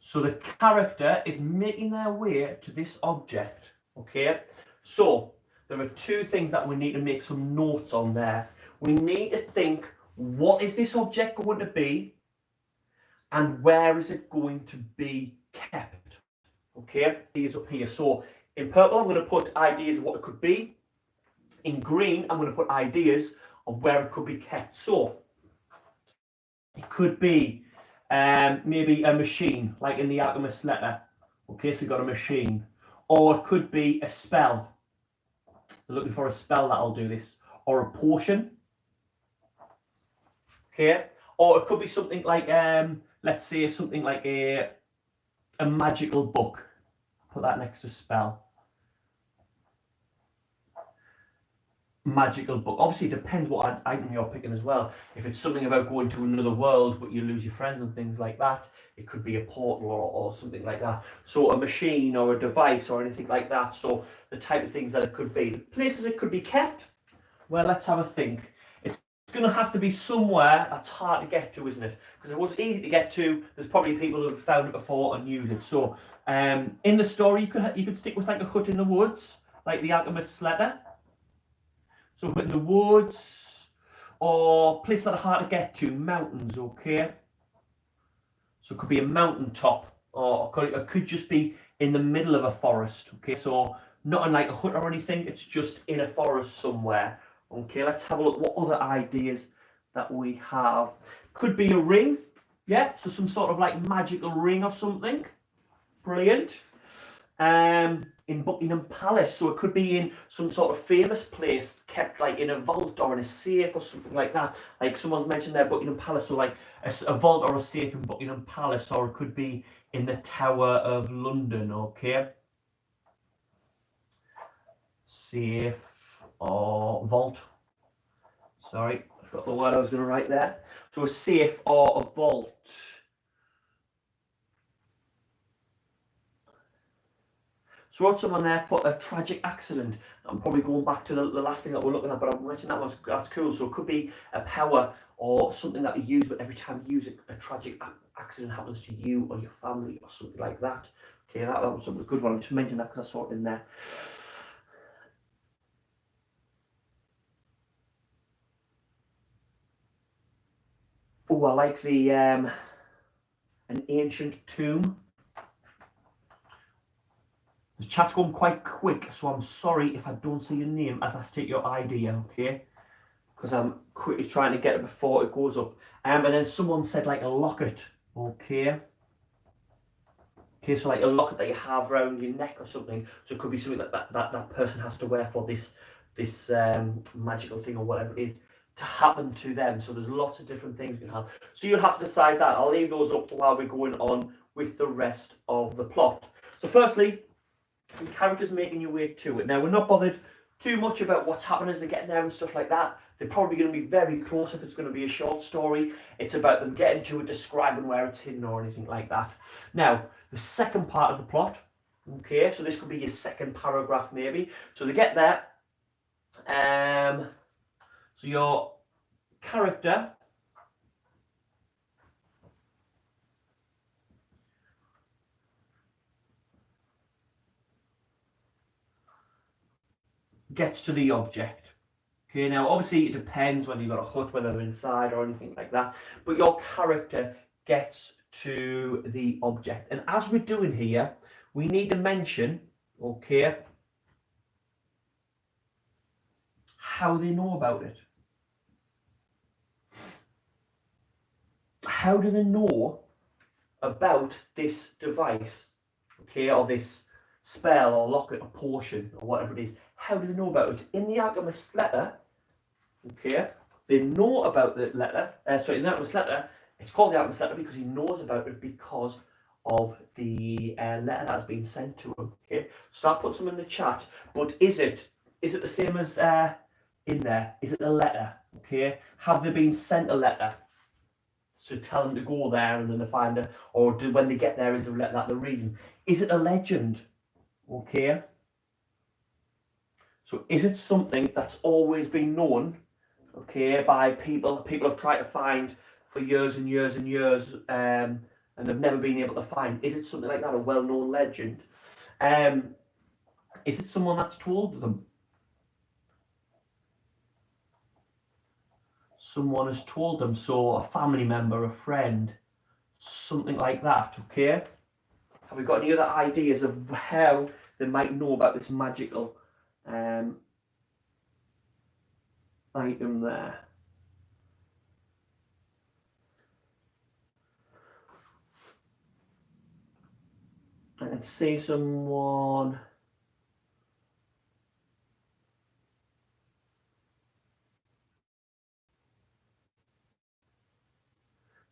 Speaker 1: So the character is making their way to this object. Okay, so there are two things that we need to make some notes on there. We need to think, what is this object going to be, and where is it going to be kept? Okay, these up here. So in purple, I'm going to put ideas of what it could be. In green, I'm going to put ideas of where it could be kept. So it could be maybe a machine, like in the Alchemist letter. Okay, so we've got a machine. Or it could be a spell. We're looking for a spell that'll do this. Or a potion. Okay. Or it could be something like, let's say something like a magical book. Put that next to spell. Magical book. Obviously, it depends what item you're picking as well. If it's something about going to another world, but you lose your friends and things like that, it could be a portal or something like that. So a machine or a device or anything like that. So the type of things that it could be. Places it could be kept. Well, let's have a think. It's going to have to be somewhere that's hard to get to, isn't it? Because if it was easy to get to, there's probably people who have found it before and used it. So in the story, you could stick with like a hut in the woods, like the Alchemist's letter. So in the woods, or places that are hard to get to, mountains, okay? So it could be a mountain top, or it could just be in the middle of a forest, okay? So not in like a hut or anything, it's just in a forest somewhere. Okay, let's have a look what other ideas that we have. Could be a ring, yeah, so some sort of like magical ring or something. Brilliant. In Buckingham Palace, so it could be in some sort of famous place, kept like in a vault or in a safe or something like that. Like someone's mentioned there, Buckingham Palace, so like a vault or a safe in Buckingham Palace, or it could be in the Tower of London. Okay, safe or vault. Sorry, I forgot the word I was going to write there. So a safe or a vault. So wrote someone there put a tragic accident. I'm probably going back to the last thing that we're looking at, but I've mentioned that one. That's cool. So it could be a power or something that you use, but every time you use it, a tragic accident happens to you or your family or something like that. Okay, that was a good one. I just mentioned that because I saw it in there. Oh, I like the an ancient tomb. The chat's going quite quick, so I'm sorry if I don't see your name as I state your ID, okay? Because I'm quickly trying to get it before it goes up. And then someone said like a locket, okay? Okay, so like a locket that you have around your neck or something. So it could be something that person has to wear for this magical thing or whatever it is to happen to them. So there's lots of different things you can have. So you'll have to decide that. I'll leave those up while we're going on with the rest of the plot. So firstly, the characters making your way to it. Now we're not bothered too much about what's happening as they're getting there and stuff like that. They're probably going to be very close if it's going to be a short story. It's about them getting to it, describing where it's hidden or anything like that. Now, the second part of the plot, okay, so this could be your second paragraph maybe. So they get there, so your character gets to the object. Okay, now obviously it depends whether you've got a hut, whether they're inside or anything like that, but your character gets to the object. And as we're doing here, we need to mention, okay, how they know about it. How do they know about this device, okay, or this spell or locket or potion or whatever it is? How do they know about it? In the Alchemist letter, okay, they know about the letter. In the Alchemist letter, it's called the Alchemist letter because he knows about it because of the letter that has been sent to him. Okay, so I'll put some in the chat. But is it the same as in there? Is it a letter? Okay, have they been sent a letter to tell them to go there and then they find it, or when they get there, is there a letter that they're reading? Is it a legend? Okay, so is it something that's always been known? Okay, by people have tried to find for years and years and years, and they've never been able to find. Is it something like that, a well-known legend? Is it someone that's told them? Someone has told them, so a family member, a friend, something like that, okay? Have we got any other ideas of how they might know about this magical item there? I can see someone.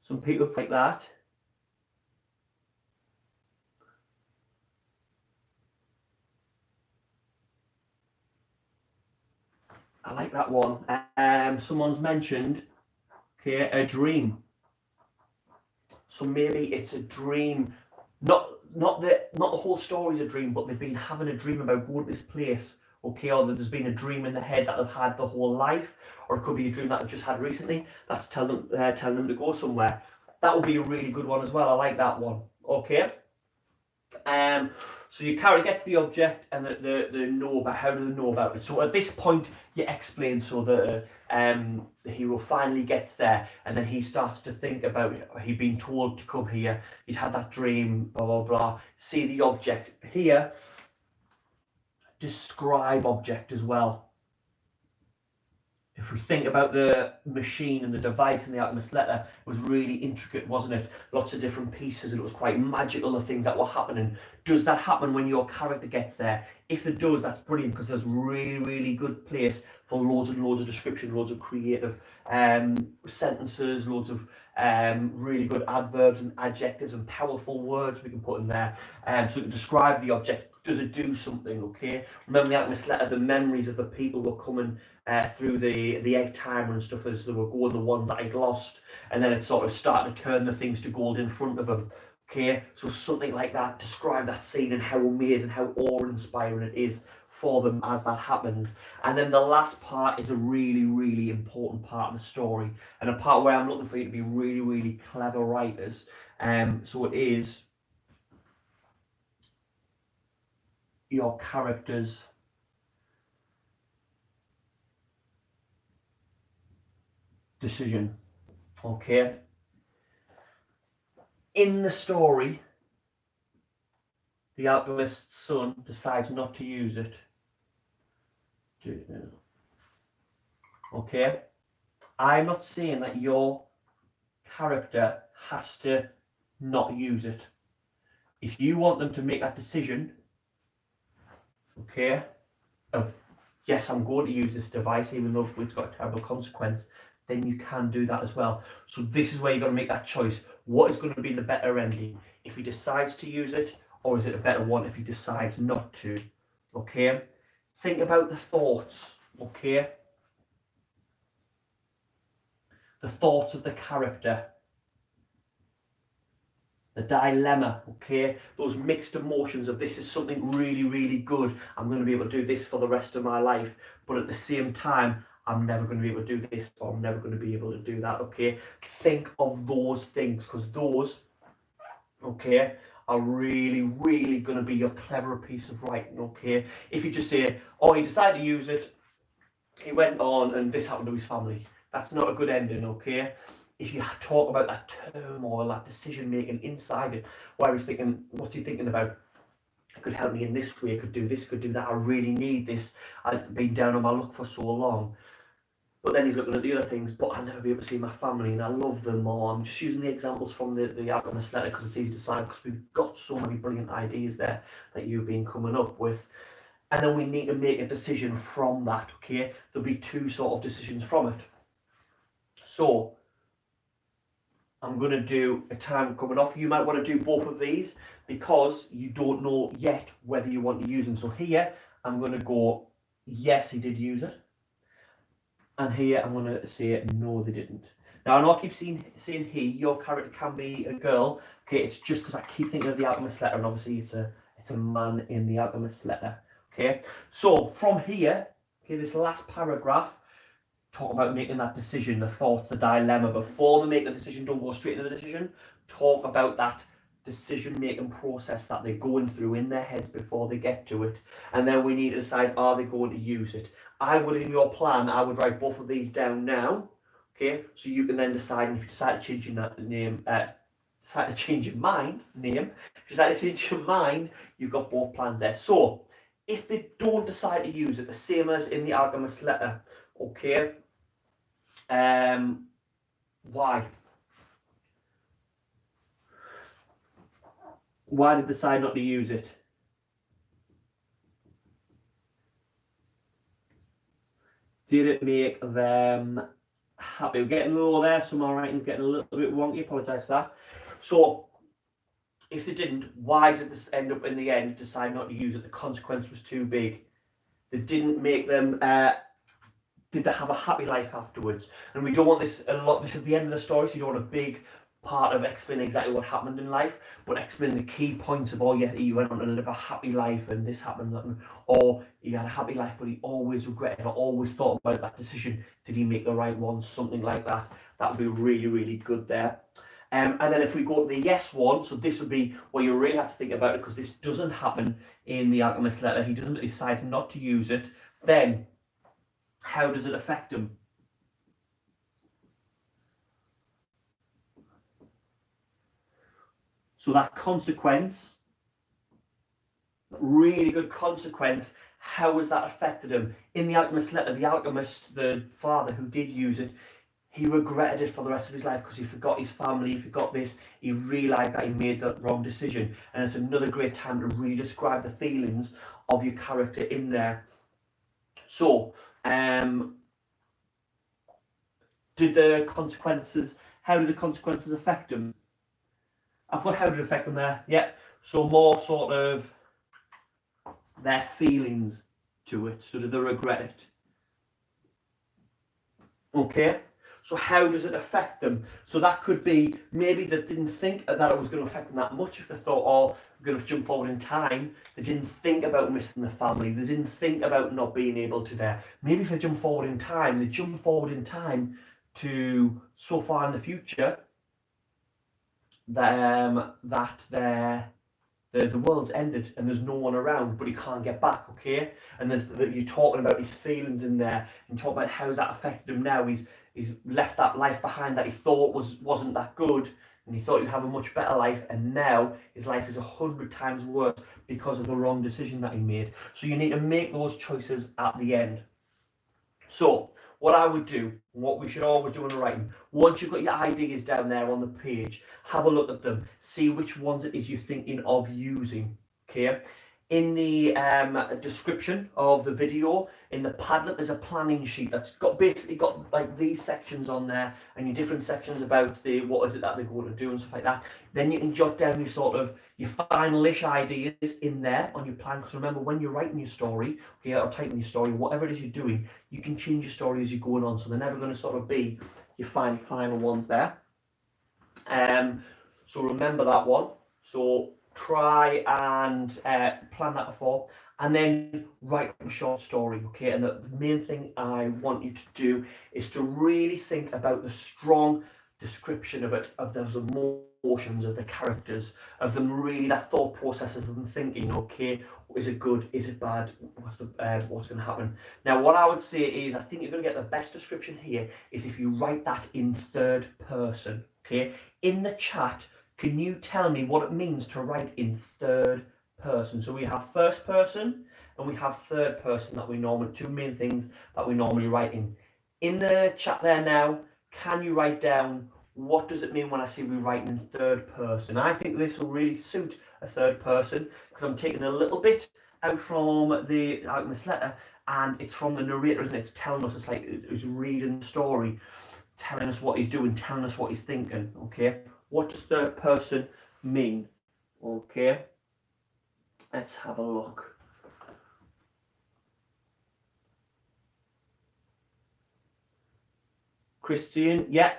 Speaker 1: Some people like that. I like that one. Someone's mentioned, okay, a dream. So maybe it's a dream, not the whole story's a dream, but they've been having a dream about going to this place, okay, or there's been a dream in the head that they've had the whole life, or it could be a dream that they've just had recently that's telling them to go somewhere. That would be a really good one as well. I like that one. Okay. So your character gets the object and the know about how do they know about it. So at this point you explain, so the hero finally gets there and then he starts to think about it. He'd been told to come here, he'd had that dream, blah blah blah. See the object here, describe object as well. If we think about the machine and the device in the Alchemist letter, it was really intricate, wasn't it? Lots of different pieces, and it was quite magical, the things that were happening. Does that happen when your character gets there? If it does, that's brilliant, because there's really, really good place for loads and loads of description, loads of creative sentences, loads of really good adverbs and adjectives and powerful words we can put in there. So to describe the object, does it do something, okay? Remember the Alchemist letter, the memories of the people were coming through the egg timer and stuff as they were going, the ones that I'd lost, and then it sort of started to turn the things to gold in front of them. Okay, so something like that, describe that scene and how amazing, how awe-inspiring it is for them as that happens. And then the last part is a really, really important part of the story, and a part where I'm looking for you to be really, really clever writers. So it is your character's decision. Okay, in the story, the alchemist's son decides not to use it. Okay, I'm not saying that your character has to not use it. If you want them to make that decision, okay, of yes, I'm going to use this device even though it's got a terrible consequence, then you can do that as well. So this is where you've got to make that choice. What is going to be the better ending? If he decides to use it, or is it a better one if he decides not to? Okay? Think about the thoughts, okay? The thoughts of the character. The dilemma, okay? Those mixed emotions of this is something really, really good. I'm going to be able to do this for the rest of my life. But at the same time, I'm never going to be able to do this, or I'm never going to be able to do that, okay? Think of those things, because those, okay, are really, really going to be your cleverer piece of writing, okay? If you just say, oh, he decided to use it, he went on and this happened to his family. That's not a good ending, okay? If you talk about that turmoil, that decision making inside it, where he's thinking, what's he thinking about? It could help me in this way, it could do this, could do that, I really need this. I've been down on my luck for so long. But then he's looking at the other things, but I'll never be able to see my family and I love them, or I'm just using the examples from the Alchemist letter because it's easy to decide, because we've got so many brilliant ideas there that you've been coming up with. And then we need to make a decision from that, okay? There'll be two sort of decisions from it. So I'm going to do a time coming off. You might want to do both of these because you don't know yet whether you want to use them. So here I'm going to go, yes, he did use it. And here I'm going to say, no, they didn't. Now I know I keep saying he, your character can be a girl. Okay, it's just because I keep thinking of the Alchemist letter, and obviously it's a man in the Alchemist letter. Okay, so from here, okay, this last paragraph, talk about making that decision, the thoughts, the dilemma. Before they make the decision, don't go straight to the decision. Talk about that decision-making process that they're going through in their heads before they get to it. And then we need to decide, are they going to use it? I would, in your plan, I would write both of these down now. Okay, so you can then decide, and if you decide to change your name, decide to change your mind, if you decide to change your mind, you've got both plans there. So, if they don't decide to use it, the same as in the Alchemist letter, okay, why? Why did they decide not to use it? Did it make them happy? We're getting low there, so my writing's getting a little bit wonky, apologise for that. So, if they didn't, why did this end up in the end decide not to use it? The consequence was too big. They didn't make them, did they have a happy life afterwards? And we don't want this a lot, this is the end of the story, so you don't want a big part of explaining exactly what happened in life, but explain the key points of, oh yeah, he went on to live a happy life and this happened, or he had a happy life but he always regretted or always thought about that decision. Did he make the right one? Something like that. That would be really, really good there. And then if we go to the yes one, so this would be where you really have to think about it, because this doesn't happen in the Alchemist letter. He doesn't decide not to use it. Then, how does it affect him? So that consequence, really good consequence, how has that affected him? In the Alchemist letter, the alchemist, the father who did use it, he regretted it for the rest of his life because he forgot his family, he forgot this, he realised that he made the wrong decision. And it's another great time to really describe the feelings of your character in there. So, did the consequences, how did the consequences affect him? I've got how did it affect them there, yeah. So more sort of their feelings to it, so did they regret it? Okay, So how does it affect them? So that could be maybe they didn't think that it was going to affect them that much. If they thought, oh, we're going to jump forward in time, they didn't think about missing the family. They didn't think about not being able to there. Maybe if they jump forward in time, they jump forward in time to so far in the future that the world's ended and there's no one around, but he can't get back, okay? And you're talking about his feelings in there, and talking about how's that affected him now. He's left that life behind that he thought wasn't that good, and he thought he'd have a much better life, and now his life is 100 times worse because of the wrong decision that he made. So you need to make those choices at the end. So what I would do, what we should always do in writing, once you've got your ideas down there on the page, have a look at them, see which ones it is you're thinking of using, okay? In the description of the video, in the Padlet, there's a planning sheet that's basically got like these sections on there, and your different sections about what is it that they're going to do and stuff like that. Then you can jot down your finalish ideas in there on your plan, because remember, when you're writing your story, okay, or typing your story, whatever it is you're doing, you can change your story as you're going on, so they're never going to be your final ones there. So remember that one. So try and plan that before, and then write a short story, okay? And the main thing I want you to do is to really think about the strong description of those emotions, of the characters, of them really, that thought process of them thinking, okay, is it good, is it bad, what's going to happen. Now what I would say is, I think you're going to get the best description here is if you write that in third person, okay? In the chat, can you tell me what it means to write in third person? So we have first person and we have third person, that we normally, two main things that we normally write in. In the chat there now, can you write down what does it mean when I say we write in third person? I think this will really suit a third person, because I'm taking a little bit out from the Alchemist letter, and it's from the narrator, isn't it? It's telling us, it's like it's reading the story, telling us what he's doing, telling us what he's thinking, okay? What does third person mean? Okay, let's have a look. Christian, yeah,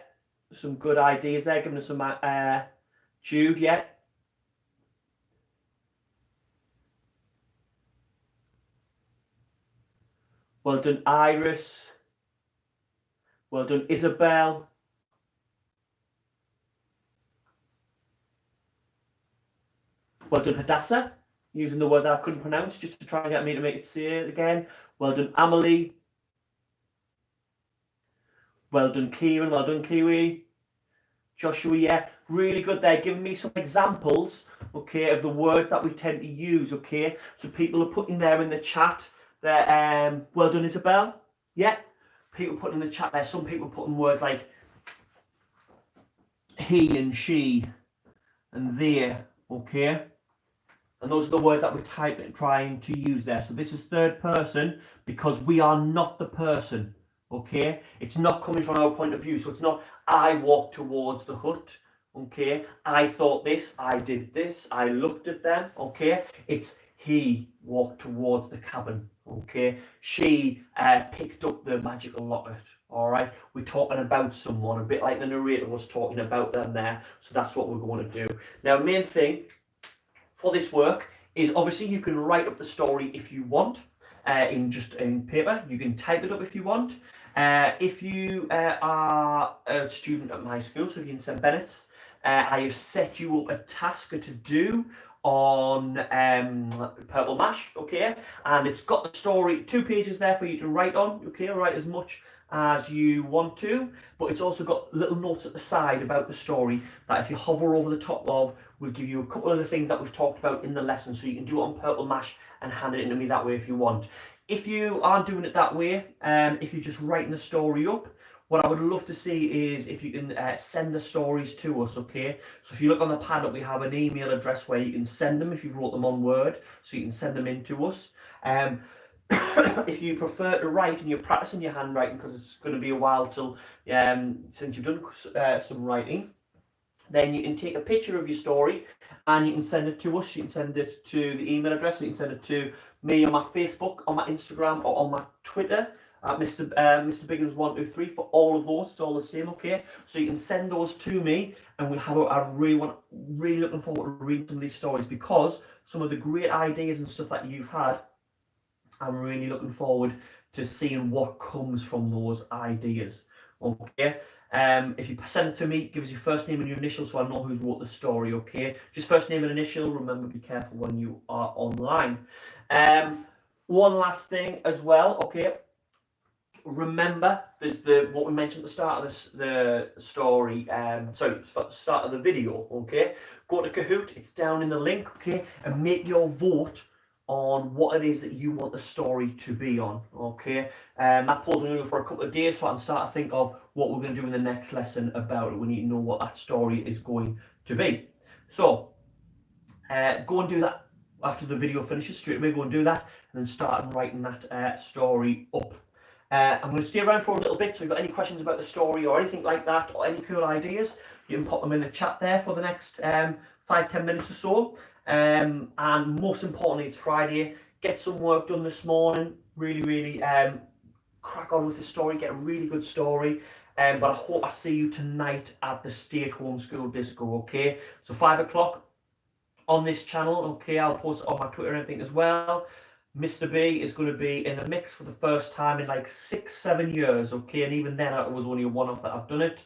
Speaker 1: some good ideas there, giving us some Jude, yeah. Well done, Iris. Well done, Isabel. Well done, Hadassah, using the word that I couldn't pronounce just to try and get me to make it say it again. Well done, Amelie. Well done, Kieran. Well done, Kiwi. Joshua, yeah, really good there, giving me some examples, okay, of the words that we tend to use, okay? So people are putting there in the chat that, well done, Isabel. Yeah, people putting in the chat there, some people putting words like he and she and there, okay? And those are the words that we're trying to use there. So this is third person because we are not the person, okay? It's not coming from our point of view. So it's not I walked towards the hut, okay? I thought this, I did this, I looked at them, okay? It's he walked towards the cabin, okay? She picked up the magical locket, all right? We're talking about someone, a bit like the narrator was talking about them there. So that's what we're going to do. Now, main thing for this work is obviously you can write up the story if you want in paper. You can type it up if you want. If you are a student at my school, so if you're in St Bennett's, I have set you up a task to do on Purple Mash, okay? And it's got the story, 2 pages there for you to write on, okay? Write as much as you want to, but it's also got little notes at the side about the story that if you hover over the top of, will give you a couple of the things that we've talked about in the lesson, so you can do it on Purple Mash and hand it in to me that way if you want. If you aren't doing it that way, if you're just writing the story up, what I would love to see is if you can send the stories to us, okay? So if you look on the Padlet, we have an email address where you can send them if you wrote them on Word, so you can send them in to us. If you prefer to write and you're practicing your handwriting, because it's going to be a while till since you've done some writing, then you can take a picture of your story and you can send it to us. You can send it to the email address, you can send it to me on my Facebook, on my Instagram, or on my Twitter. at Mr. Biggins 123 for all of those. It's all the same, okay? So you can send those to me, and we'll have. I really looking forward to reading some of these stories, because some of the great ideas and stuff that you've had, I'm really looking forward to seeing what comes from those ideas. Okay. If you send it to me, give us your first name and your initial so I know who's wrote the story. Okay. Just first name and initial. Remember, be careful when you are online. One last thing as well. Okay. Remember, there's what we mentioned at the start of the story. Sorry, start of the video. Okay. Go to Kahoot. It's down in the link. Okay, and make your vote on what it is that you want the story to be on. Okay, that poll's going to go for a couple of days, so I can start to think of what we're going to do in the next lesson about it. We need to know what that story is going to be. So go and do that after the video finishes. Straight away, go and do that, and then start writing that story up. I'm going to stay around for a little bit, so if you've got any questions about the story or anything like that, or any cool ideas, you can pop them in the chat there for the next 5-10 minutes or so. And most importantly, it's Friday. Get some work done this morning. Really crack on with the story. Get a really good story. But I hope I see you tonight at the stay-at-home school disco. Okay, so 5 o'clock on this channel. Okay, I'll post it on my Twitter and everything as well. Mr. B is going to be in the mix for the first time in like 6-7 years. Okay, and even then it was only a one-off that I've done it.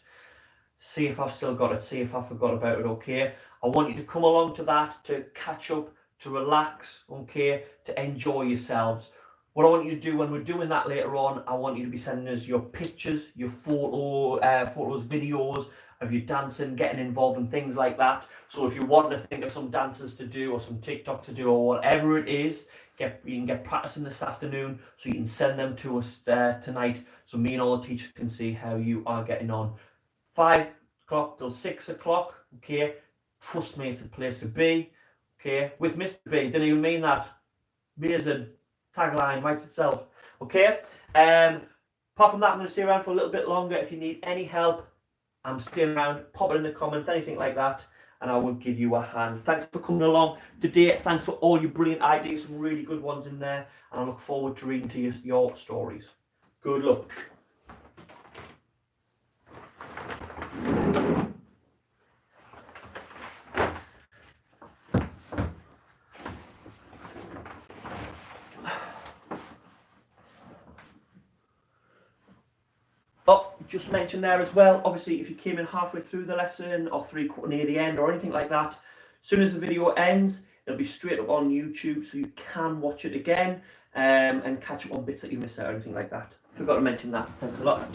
Speaker 1: See if I've still got it, see if I forgot about it. Okay, I want you to come along to that, to catch up, to relax, okay, to enjoy yourselves. What I want you to do when we're doing that later on, I want you to be sending us your pictures, your photos, videos of you dancing, getting involved in things like that. So if you want to think of some dances to do, or some TikTok to do, or whatever it is, you can get practicing this afternoon, so you can send them to us tonight, so me and all the teachers can see how you are getting on. 5 o'clock till 6 o'clock, okay? Trust me, it's a place to be, okay? With Mr. B, didn't even mean that. Amazing. Tagline writes itself, okay? Apart from that, I'm going to stay around for a little bit longer. If you need any help, I'm staying around. Pop it in the comments, anything like that, and I will give you a hand. Thanks for coming along today. Thanks for all your brilliant ideas, some really good ones in there, and I look forward to reading to you your stories. Good luck. Oh, just mentioned there as well, obviously if you came in halfway through the lesson or near the end or anything like that, as soon as the video ends, it'll be straight up on YouTube, so you can watch it again and catch up on bits that you missed out or anything like that. Forgot to mention that. Thanks a lot.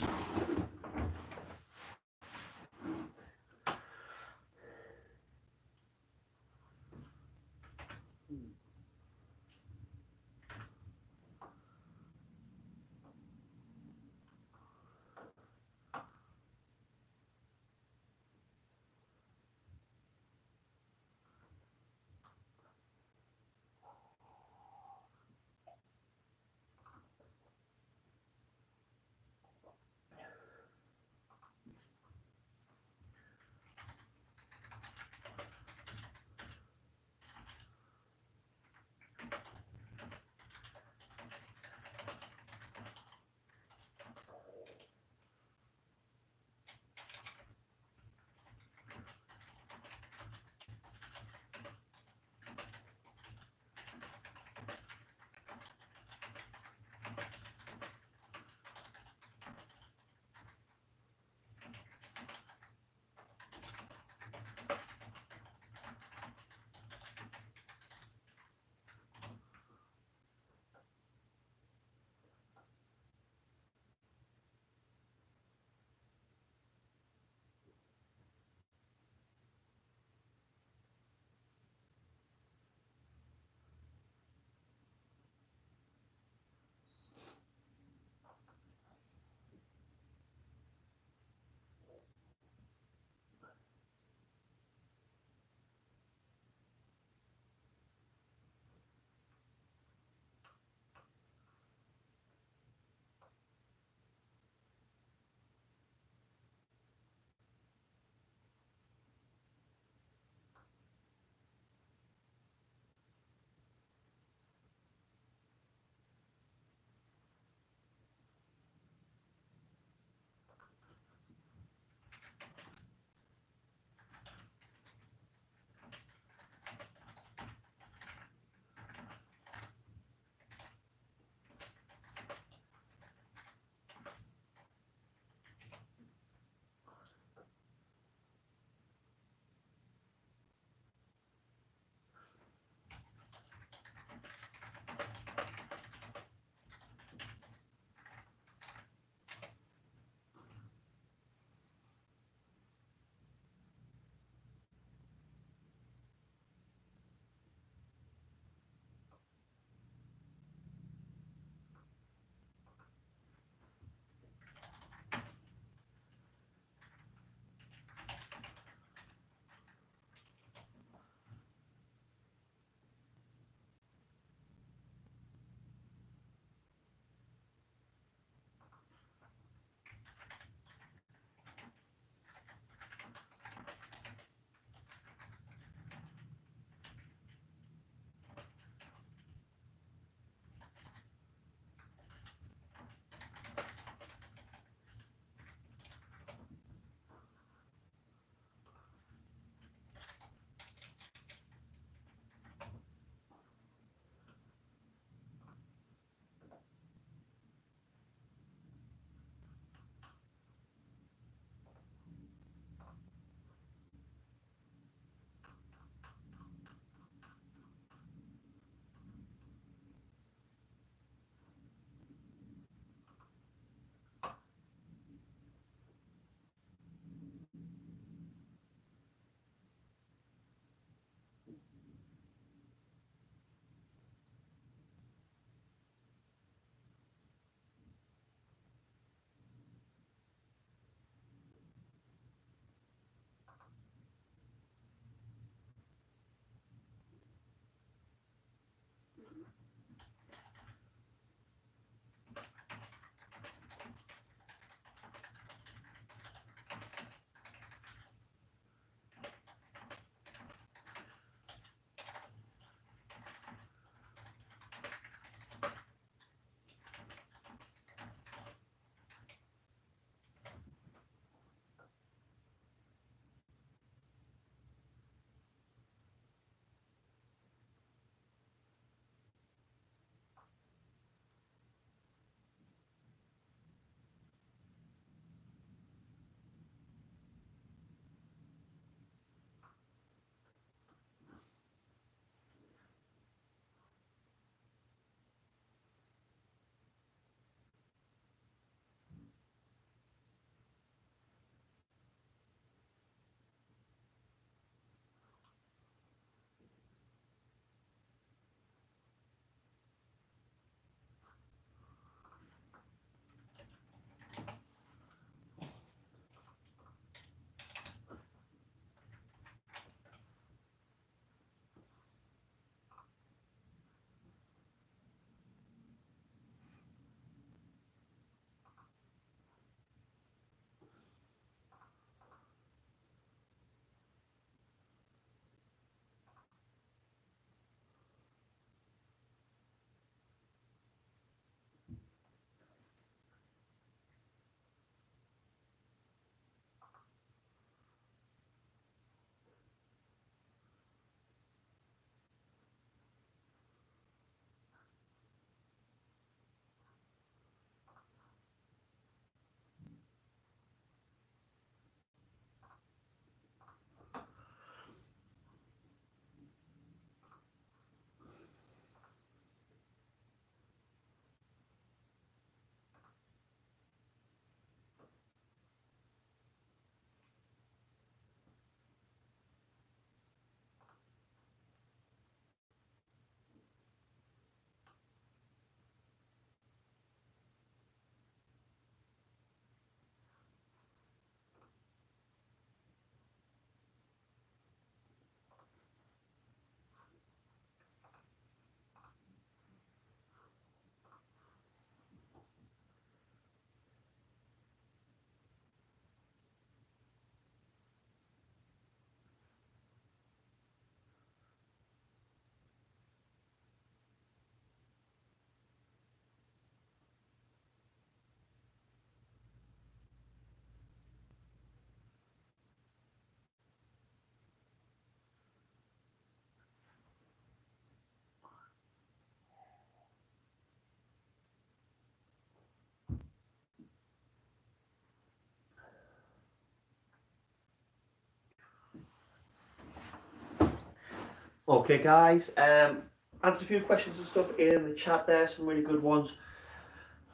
Speaker 1: Okay, guys. Answer a few questions and stuff in the chat there. Some really good ones.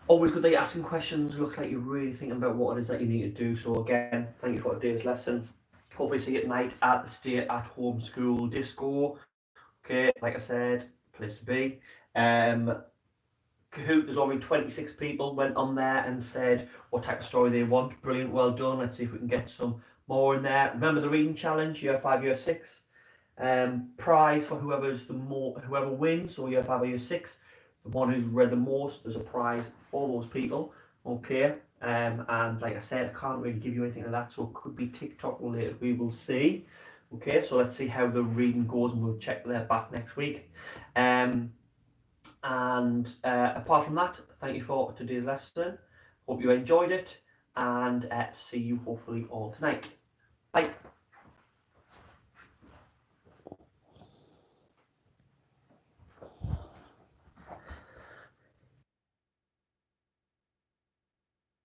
Speaker 1: Always good that you're asking questions. Looks like you're really thinking about what it is that you need to do. So again, thank you for today's lesson. Hopefully see you at night at the Stay at Home School Disco. Okay, like I said, place to be. Kahoot, there's already 26 people went on there and said what type of story they want. Brilliant, well done. Let's see if we can get some more in there. Remember the reading challenge, year 5, year 6. Prize for whoever wins, so year 5 or year 6, the one who's read the most, there's a prize for those people. Okay. And like I said, I can't really give you anything like that, so it could be TikTok related. We will see. Okay, so let's see how the reading goes, and we'll check that back next week. And apart from that, thank you for today's lesson. Hope you enjoyed it, and see you hopefully all tonight. Bye.